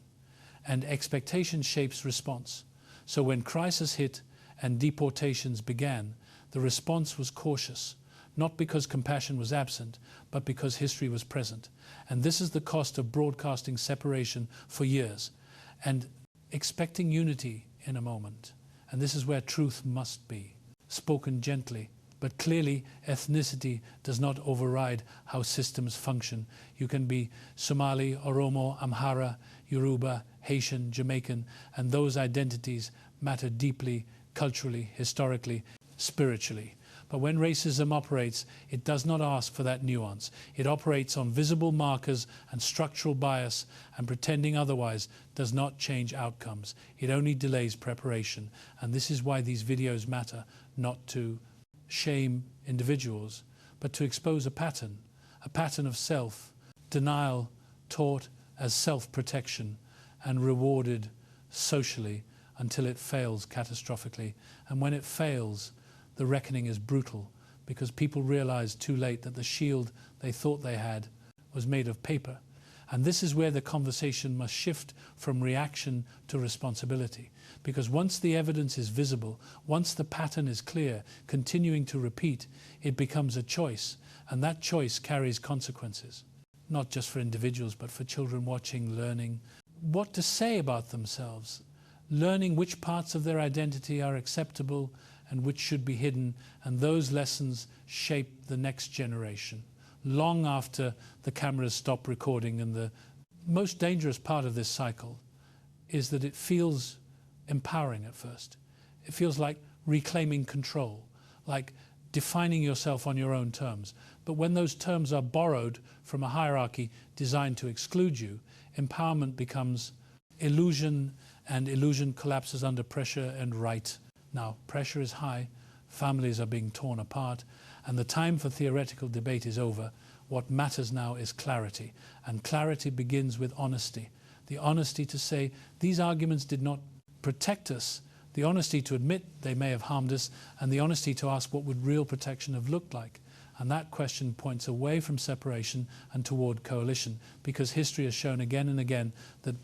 and expectation shapes response. So when crisis hit and deportations began, the response was cautious, not because compassion was absent, but because history was present. And this is the cost of broadcasting separation for years and expecting unity in a moment. And this is where truth must be spoken gently, but clearly ethnicity does not override how systems function. You can be Somali, Oromo, Amhara, Yoruba, Haitian, Jamaican, and those identities matter deeply, culturally, historically, spiritually. But when racism operates, it does not ask for that nuance. It operates on visible markers and structural bias, and pretending otherwise does not change outcomes. It only delays preparation. And this is why these videos matter, not to shame individuals, but to expose a pattern of self-denial taught as self-protection and rewarded socially until it fails catastrophically. And when it fails, the reckoning is brutal, because people realize too late that the shield they thought they had was made of paper. And this is where the conversation must shift from reaction to responsibility. Because once the evidence is visible, once the pattern is clear, continuing to repeat, it becomes a choice. And that choice carries consequences, not just for individuals, but for children watching, learning what to say about themselves, learning which parts of their identity are acceptable and which should be hidden. And those lessons shape the next generation, long after the cameras stop recording. And the most dangerous part of this cycle is that it feels empowering at first. It feels like reclaiming control, like defining yourself on your own terms. But when those terms are borrowed from a hierarchy designed to exclude you, empowerment becomes illusion, and illusion collapses under pressure and right. Now, pressure is high, families are being torn apart, and the time for theoretical debate is over. What matters now is clarity, and clarity begins with honesty. The honesty to say, these arguments did not protect us, the honesty to admit they may have harmed us, and the honesty to ask what would real protection have looked like. And that question points away from separation and toward coalition, because history has shown again and again that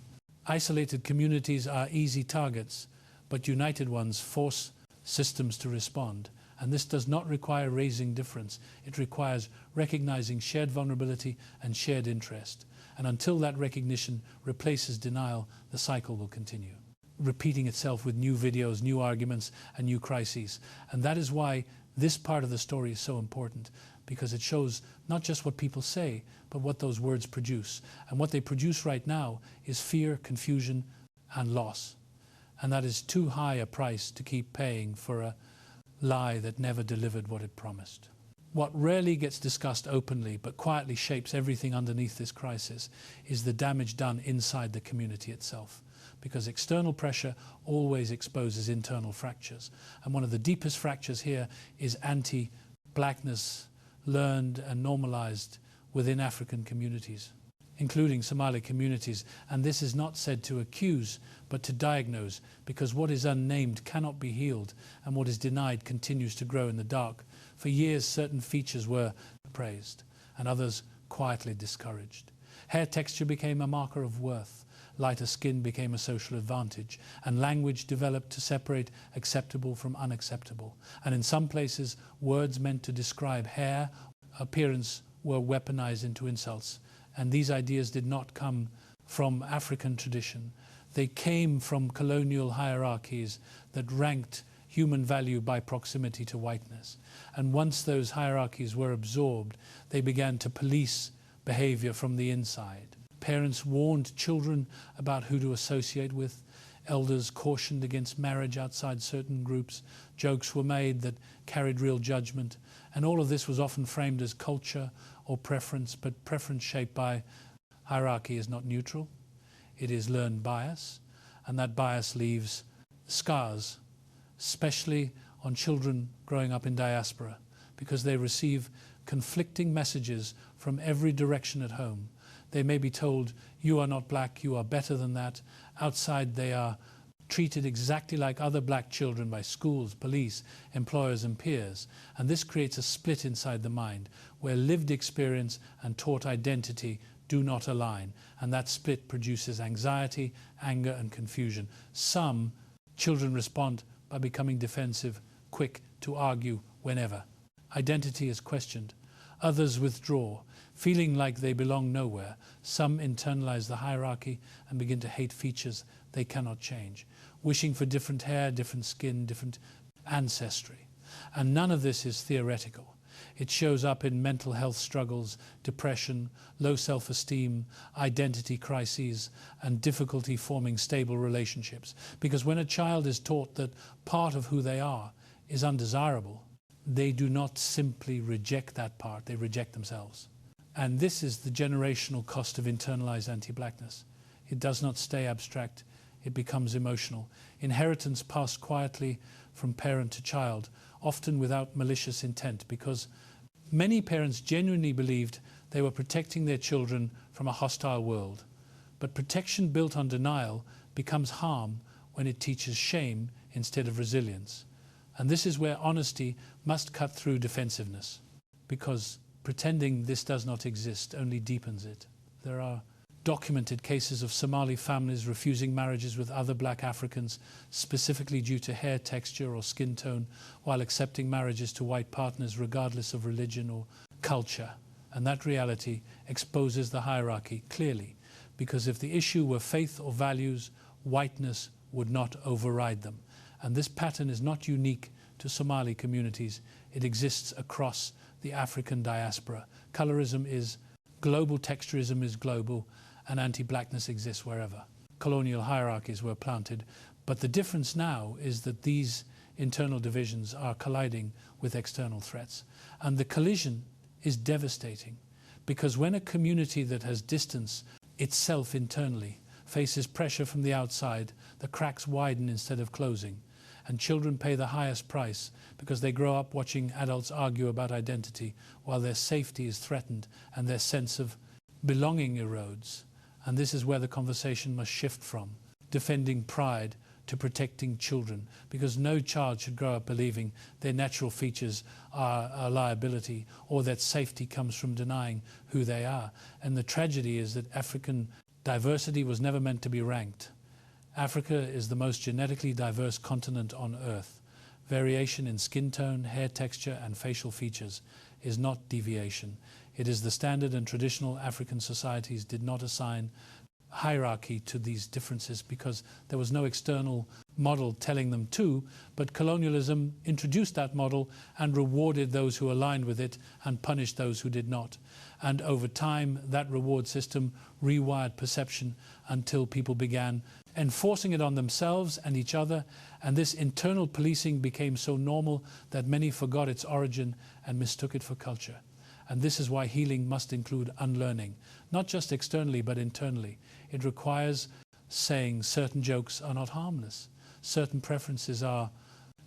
isolated communities are easy targets, but united ones force systems to respond. And this does not require raising difference. It requires recognizing shared vulnerability and shared interest. And until that recognition replaces denial, the cycle will continue, repeating itself with new videos, new arguments, and new crises. And that is why this part of the story is so important, because it shows not just what people say, but what those words produce. And what they produce right now is fear, confusion, and loss. And that is too high a price to keep paying for a lie that never delivered what it promised. What rarely gets discussed openly but quietly shapes everything underneath this crisis is the damage done inside the community itself. Because external pressure always exposes internal fractures. And one of the deepest fractures here is anti-blackness learned and normalized within African communities, including Somali communities. And this is not said to accuse, but to diagnose, because what is unnamed cannot be healed, and what is denied continues to grow in the dark. For years, certain features were praised, and others quietly discouraged. Hair texture became a marker of worth. Lighter skin became a social advantage, and language developed to separate acceptable from unacceptable. And in some places, words meant to describe hair, appearance, were weaponized into insults. And these ideas did not come from African tradition. They came from colonial hierarchies that ranked human value by proximity to whiteness. And once those hierarchies were absorbed, they began to police behavior from the inside. Parents warned children about who to associate with. Elders cautioned against marriage outside certain groups. Jokes were made that carried real judgment. And all of this was often framed as culture or preference, but preference shaped by hierarchy is not neutral. It is learned bias, and that bias leaves scars, especially on children growing up in diaspora, because they receive conflicting messages from every direction at home. They may be told, you are not black, you are better than that. Outside they are treated exactly like other black children by schools, police, employers and peers. And this creates a split inside the mind where lived experience and taught identity do not align. And that split produces anxiety, anger and confusion. Some children respond by becoming defensive, quick to argue whenever identity is questioned. Others withdraw, feeling like they belong nowhere. Some internalize the hierarchy and begin to hate features they cannot change, wishing for different hair, different skin, different ancestry. And none of this is theoretical. It shows up in mental health struggles, depression, low self-esteem, identity crises, and difficulty forming stable relationships. Because when a child is taught that part of who they are is undesirable, they do not simply reject that part, they reject themselves. And this is the generational cost of internalized anti-blackness. It does not stay abstract, it becomes emotional. Inheritance passed quietly from parent to child, often without malicious intent, because many parents genuinely believed they were protecting their children from a hostile world. But protection built on denial becomes harm when it teaches shame instead of resilience. And this is where honesty must cut through defensiveness, because pretending this does not exist only deepens it. There are documented cases of Somali families refusing marriages with other black Africans specifically due to hair texture or skin tone, while accepting marriages to white partners regardless of religion or culture. And that reality exposes the hierarchy clearly, because if the issue were faith or values, whiteness would not override them. And this pattern is not unique to Somali communities. It exists across the African diaspora. Colorism is global, texturism is global, and anti-blackness exists wherever. Colonial hierarchies were planted, but the difference now is that these internal divisions are colliding with external threats. And the collision is devastating, because when a community that has distanced itself internally faces pressure from the outside, the cracks widen instead of closing. And children pay the highest price because they grow up watching adults argue about identity while their safety is threatened and their sense of belonging erodes. And this is where the conversation must shift from defending pride to protecting children, because no child should grow up believing their natural features are a liability or that safety comes from denying who they are. And the tragedy is that African diversity was never meant to be ranked. Africa is the most genetically diverse continent on Earth. Variation in skin tone, hair texture, and facial features is not deviation. It is the standard, and traditional African societies did not assign hierarchy to these differences because there was no external model telling them to, but colonialism introduced that model and rewarded those who aligned with it and punished those who did not. And over time, that reward system rewired perception until people began enforcing it on themselves and each other, and this internal policing became so normal that many forgot its origin and mistook it for culture. And this is why healing must include unlearning, not just externally but internally. It requires saying certain jokes are not harmless, certain preferences are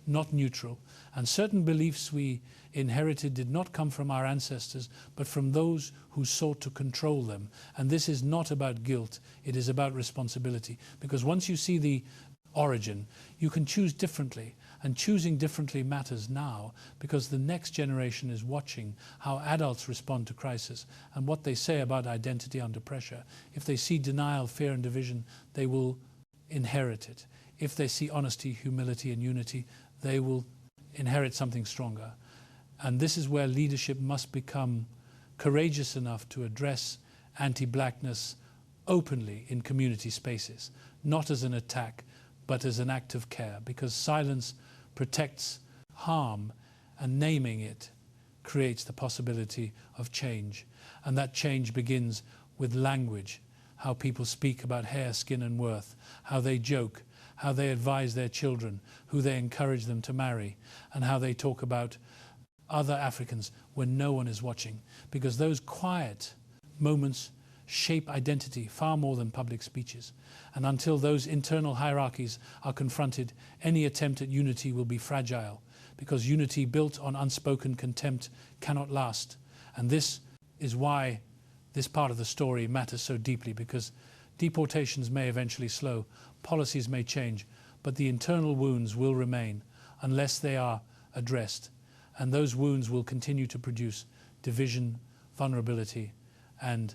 not neutral, and certain beliefs we inherited did not come from our ancestors but from those who sought to control them. And this is not about guilt, it is about responsibility, because once you see the origin, you can choose differently. And choosing differently matters now, because the next generation is watching how adults respond to crisis and what they say about identity under pressure. If they see denial, fear and division, they will inherit it. If they see honesty, humility and unity, they will inherit something stronger. And this is where leadership must become courageous enough to address anti-blackness openly in community spaces, not as an attack, but as an act of care, because silence protects harm and naming it creates the possibility of change. And that change begins with language, how people speak about hair, skin and worth, how they joke, how they advise their children, who they encourage them to marry, and how they talk about other Africans when no one is watching. Because those quiet moments shape identity far more than public speeches. And until those internal hierarchies are confronted, any attempt at unity will be fragile, because unity built on unspoken contempt cannot last. And this is why this part of the story matters so deeply, because deportations may eventually slow, policies may change, but the internal wounds will remain unless they are addressed. And those wounds will continue to produce division, vulnerability, and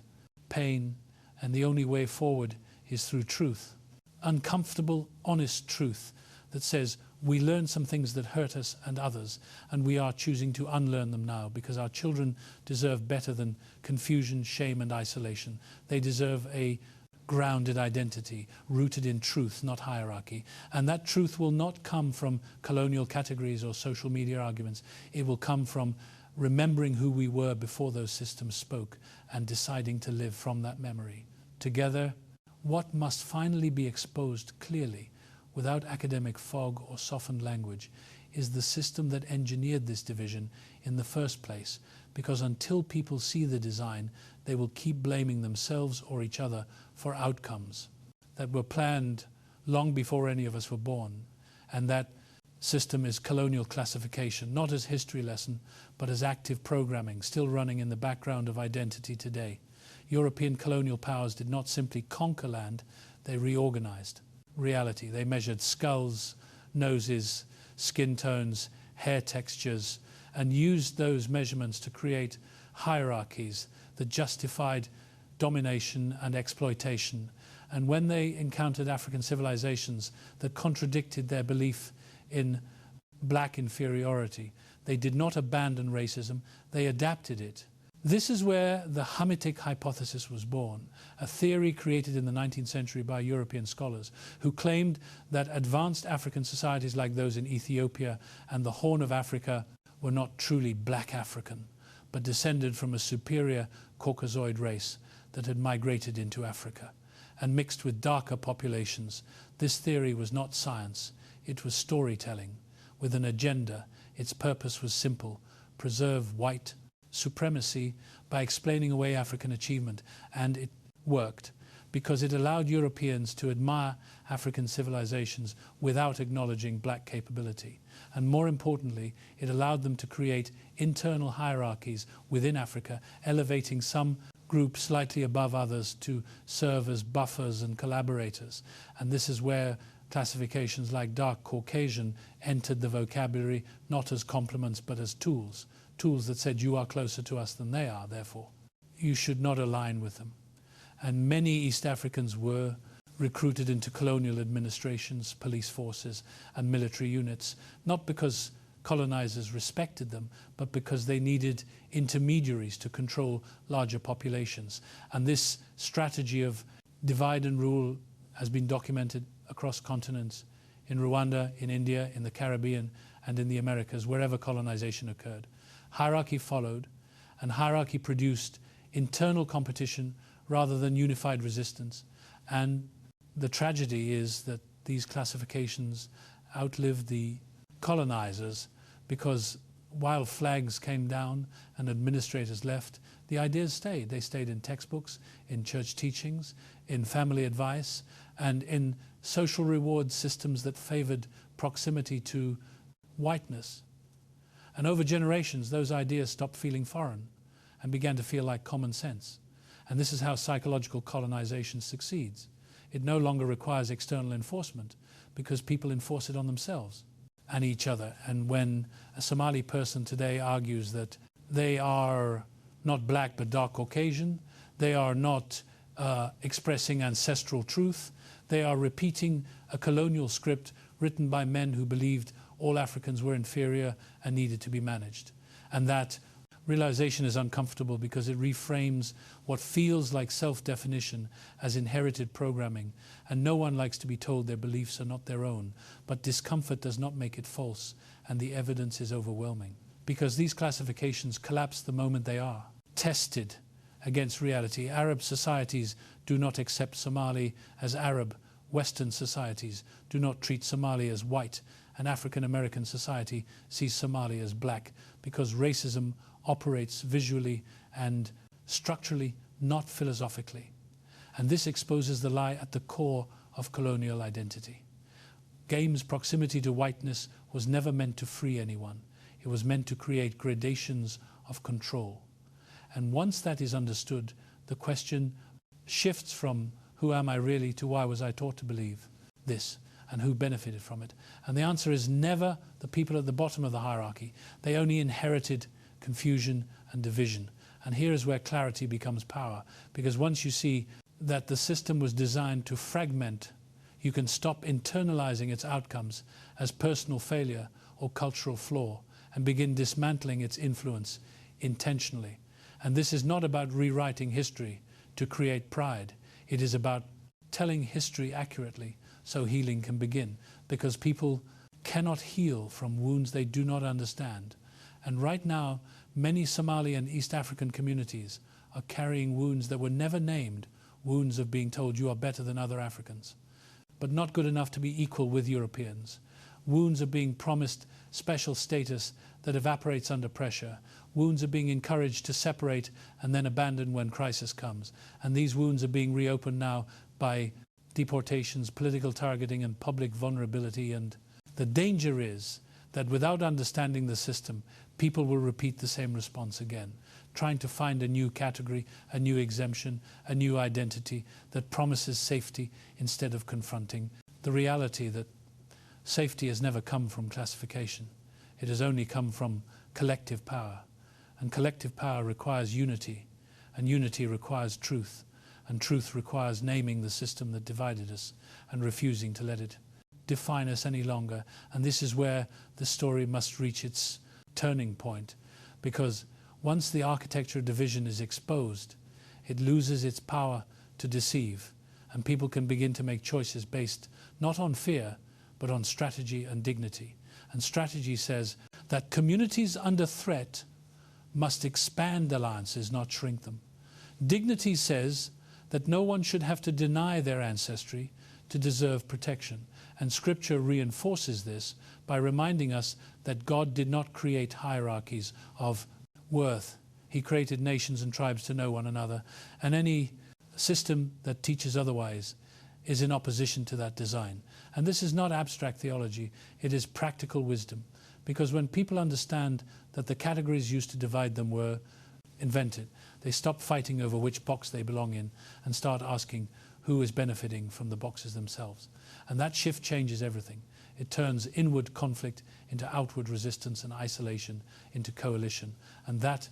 pain. And the only way forward is through truth. Uncomfortable, honest truth that says we learned some things that hurt us and others, and we are choosing to unlearn them now, because our children deserve better than confusion, shame, and isolation. They deserve a grounded identity, rooted in truth, not hierarchy. And that truth will not come from colonial categories or social media arguments. It will come from remembering who we were before those systems spoke and deciding to live from that memory. Together, what must finally be exposed clearly, without academic fog or softened language, is the system that engineered this division in the first place, because until people see the design, they will keep blaming themselves or each other for outcomes that were planned long before any of us were born. And that system is colonial classification, not as history lesson, but as active programming, still running in the background of identity today. European colonial powers did not simply conquer land, they reorganized reality. They measured skulls, noses, skin tones, hair textures, and used those measurements to create hierarchies that justified domination and exploitation. And when they encountered African civilizations that contradicted their belief in black inferiority, they did not abandon racism, they adapted it. This is where the Hamitic hypothesis was born, a theory created in the 19th century by European scholars who claimed that advanced African societies like those in Ethiopia and the Horn of Africa were not truly black African, but descended from a superior Caucasoid race that had migrated into Africa and mixed with darker populations. This theory was not science, it was storytelling with an agenda. Its purpose was simple: preserve white supremacy by explaining away African achievement. And it worked, because it allowed Europeans to admire African civilizations without acknowledging black capability. And more importantly, it allowed them to create internal hierarchies within Africa, elevating some groups slightly above others to serve as buffers and collaborators. And this is where classifications like dark Caucasian entered the vocabulary, not as compliments but as tools. Tools that said you are closer to us than they are, therefore you should not align with them. And many East Africans were recruited into colonial administrations, police forces and military units, not because colonizers respected them, but because they needed intermediaries to control larger populations. And this strategy of divide and rule has been documented across continents, in Rwanda, in India, in the Caribbean, and in the Americas, wherever colonization occurred. Hierarchy followed, and hierarchy produced internal competition rather than unified resistance. And the tragedy is that these classifications outlived the colonizers, because while flags came down and administrators left, the ideas stayed. They stayed in textbooks, in church teachings, in family advice, and in social reward systems that favored proximity to whiteness. And over generations, those ideas stopped feeling foreign and began to feel like common sense. And this is how psychological colonization succeeds. It no longer requires external enforcement, because people enforce it on themselves and each other. And when a Somali person today argues that they are not black but dark Caucasian, they are not expressing ancestral truth, they are repeating a colonial script written by men who believed all Africans were inferior and needed to be managed. And that realization is uncomfortable, because it reframes what feels like self-definition as inherited programming. And no one likes to be told their beliefs are not their own, but discomfort does not make it false, and the evidence is overwhelming. Because these classifications collapse the moment they are tested against reality. Arab societies do not accept Somali as Arab. Western societies do not treat Somali as white. An African American society sees Somali as black, because racism operates visually and structurally, not philosophically. And this exposes the lie at the core of colonial identity. Game's proximity to whiteness was never meant to free anyone. It was meant to create gradations of control. And once that is understood, the question shifts from who am I really to why was I taught to believe this. and who benefited from it. And the answer is never the people at the bottom of the hierarchy. They only inherited confusion and division. And here is where clarity becomes power, because once you see that the system was designed to fragment, you can stop internalizing its outcomes as personal failure or cultural flaw and begin dismantling its influence intentionally. And this is not about rewriting history to create pride. It is about telling history accurately so healing can begin, because people cannot heal from wounds they do not understand. And right now, many Somali and East African communities are carrying wounds that were never named, wounds of being told you are better than other Africans, but not good enough to be equal with Europeans. Wounds of being promised special status that evaporates under pressure. Wounds are being encouraged to separate and then abandon when crisis comes. And these wounds are being reopened now by deportations, political targeting, and public vulnerability. And the danger is that without understanding the system, people will repeat the same response again, trying to find a new category, a new exemption, a new identity that promises safety instead of confronting the reality that safety has never come from classification. It has only come from collective power. And collective power requires unity, and unity requires truth, and truth requires naming the system that divided us and refusing to let it define us any longer. And this is where the story must reach its turning point, because once the architecture of division is exposed, it loses its power to deceive, and people can begin to make choices based not on fear, but on strategy and dignity. And strategy says that communities under threat must expand alliances, not shrink them. Dignity says that no one should have to deny their ancestry to deserve protection. And Scripture reinforces this by reminding us that God did not create hierarchies of worth. He created nations and tribes to know one another. And any system that teaches otherwise is in opposition to that design. And this is not abstract theology, it is practical wisdom. Because when people understand that the categories used to divide them were invented, they stop fighting over which box they belong in and start asking who is benefiting from the boxes themselves. And that shift changes everything. It turns inward conflict into outward resistance, and isolation into coalition. And that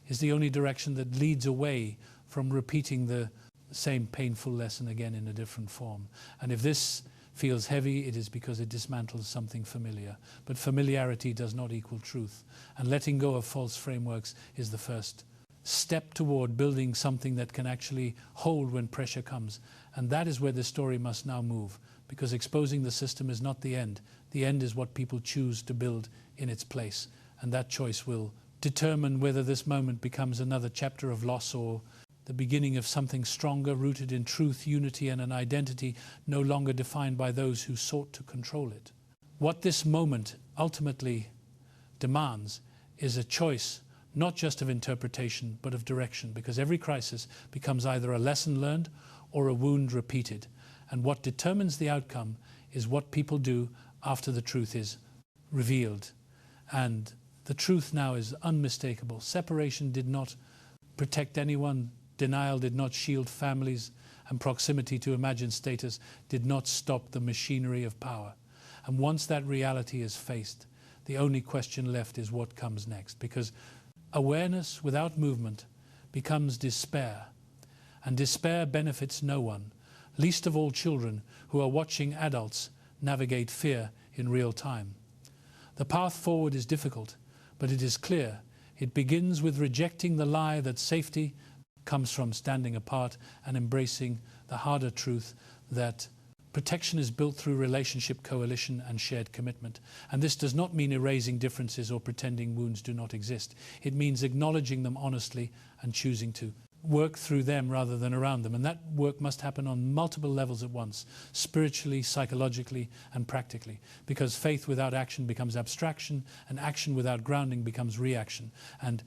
is the only direction that leads away from repeating the same painful lesson again in a different form. And if this feels heavy, it is because it dismantles something familiar. But familiarity does not equal truth. And letting go of false frameworks is the first step toward building something that can actually hold when pressure comes. And that is where the story must now move, because exposing the system is not the end. The end is what people choose to build in its place. And that choice will determine whether this moment becomes another chapter of loss or the beginning of something stronger, rooted in truth, unity, and an identity no longer defined by those who sought to control it. What this moment ultimately demands is a choice, not just of interpretation, but of direction, because every crisis becomes either a lesson learned or a wound repeated. And what determines the outcome is what people do after the truth is revealed. And the truth now is unmistakable. Separation did not protect anyone. Denial did not shield families, and proximity to imagined status did not stop the machinery of power. And once that reality is faced, the only question left is what comes next, because awareness without movement becomes despair, and despair benefits no one, least of all children who are watching adults navigate fear in real time. The path forward is difficult, but it is clear. It begins with rejecting the lie that safety comes from standing apart and embracing the harder truth that protection is built through relationship, coalition, and shared commitment. And this does not mean erasing differences or pretending wounds do not exist. It means acknowledging them honestly and choosing to work through them rather than around them. And that work must happen on multiple levels at once, spiritually, psychologically, and practically. Because faith without action becomes abstraction, and action without grounding becomes reaction. And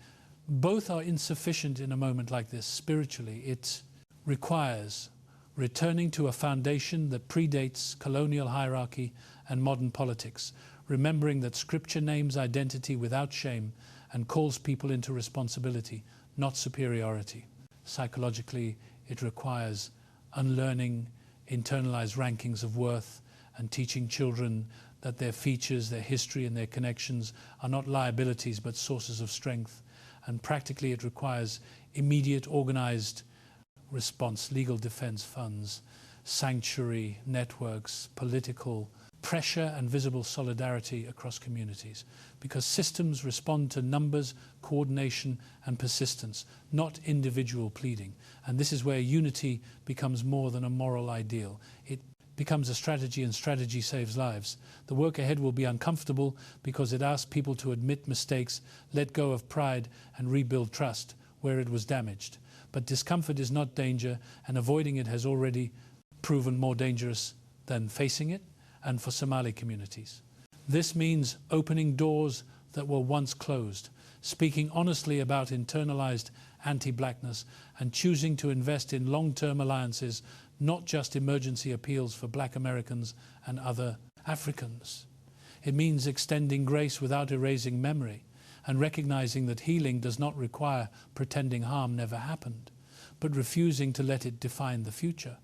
both are insufficient in a moment like this. Spiritually, it requires returning to a foundation that predates colonial hierarchy and modern politics, remembering that Scripture names identity without shame and calls people into responsibility, not superiority. Psychologically, it requires unlearning internalized rankings of worth and teaching children that their features, their history and their connections are not liabilities but sources of strength. And practically it requires immediate organized response, legal defense funds, sanctuary networks, political pressure and visible solidarity across communities, because systems respond to numbers, coordination and persistence, not individual pleading. And this is where unity becomes more than a moral ideal. It becomes a strategy, and strategy saves lives. The work ahead will be uncomfortable because it asks people to admit mistakes, let go of pride and rebuild trust where it was damaged. But discomfort is not danger, and avoiding it has already proven more dangerous than facing it, and for Somali communities. This means opening doors that were once closed, speaking honestly about internalized anti-blackness, and choosing to invest in long-term alliances, not just emergency appeals for Black Americans and other Africans. It means extending grace without erasing memory, and recognizing that healing does not require pretending harm never happened, but refusing to let it define the future.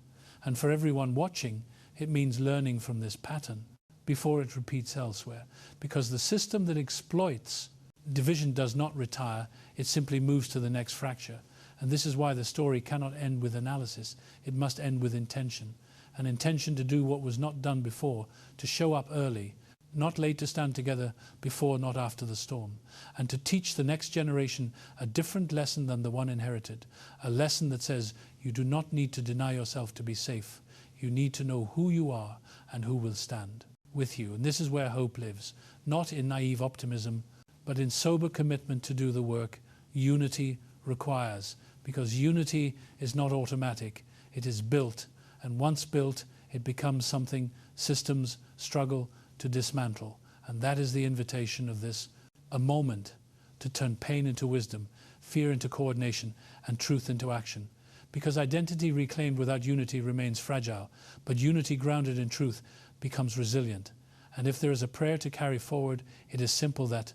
And for everyone watching, it means learning from this pattern before it repeats elsewhere, because the system that exploits division does not retire, it simply moves to the next fracture. And this is why the story cannot end with analysis, it must end with intention. An intention to do what was not done before, to show up early, not late, to stand together before, not after the storm, and to teach the next generation a different lesson than the one inherited, a lesson that says you do not need to deny yourself to be safe. You need to know who you are and who will stand with you. And this is where hope lives, not in naive optimism, but in sober commitment to do the work unity requires, because unity is not automatic, it is built, and once built, it becomes something systems struggle to dismantle. And that is the invitation of this, a moment to turn pain into wisdom, fear into coordination, and truth into action. Because identity reclaimed without unity remains fragile, but unity grounded in truth becomes resilient. And if there is a prayer to carry forward, it is simple, that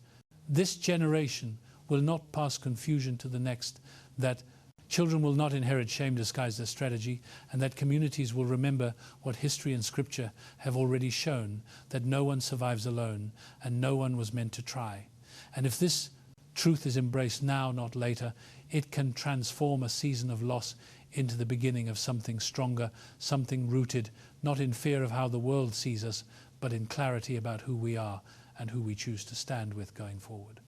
this generation will not pass confusion to the next, that children will not inherit shame disguised as strategy, and that communities will remember what history and scripture have already shown, that no one survives alone and no one was meant to try. And if this truth is embraced now, not later, it can transform a season of loss into the beginning of something stronger, something rooted not in fear of how the world sees us, but in clarity about who we are and who we choose to stand with going forward.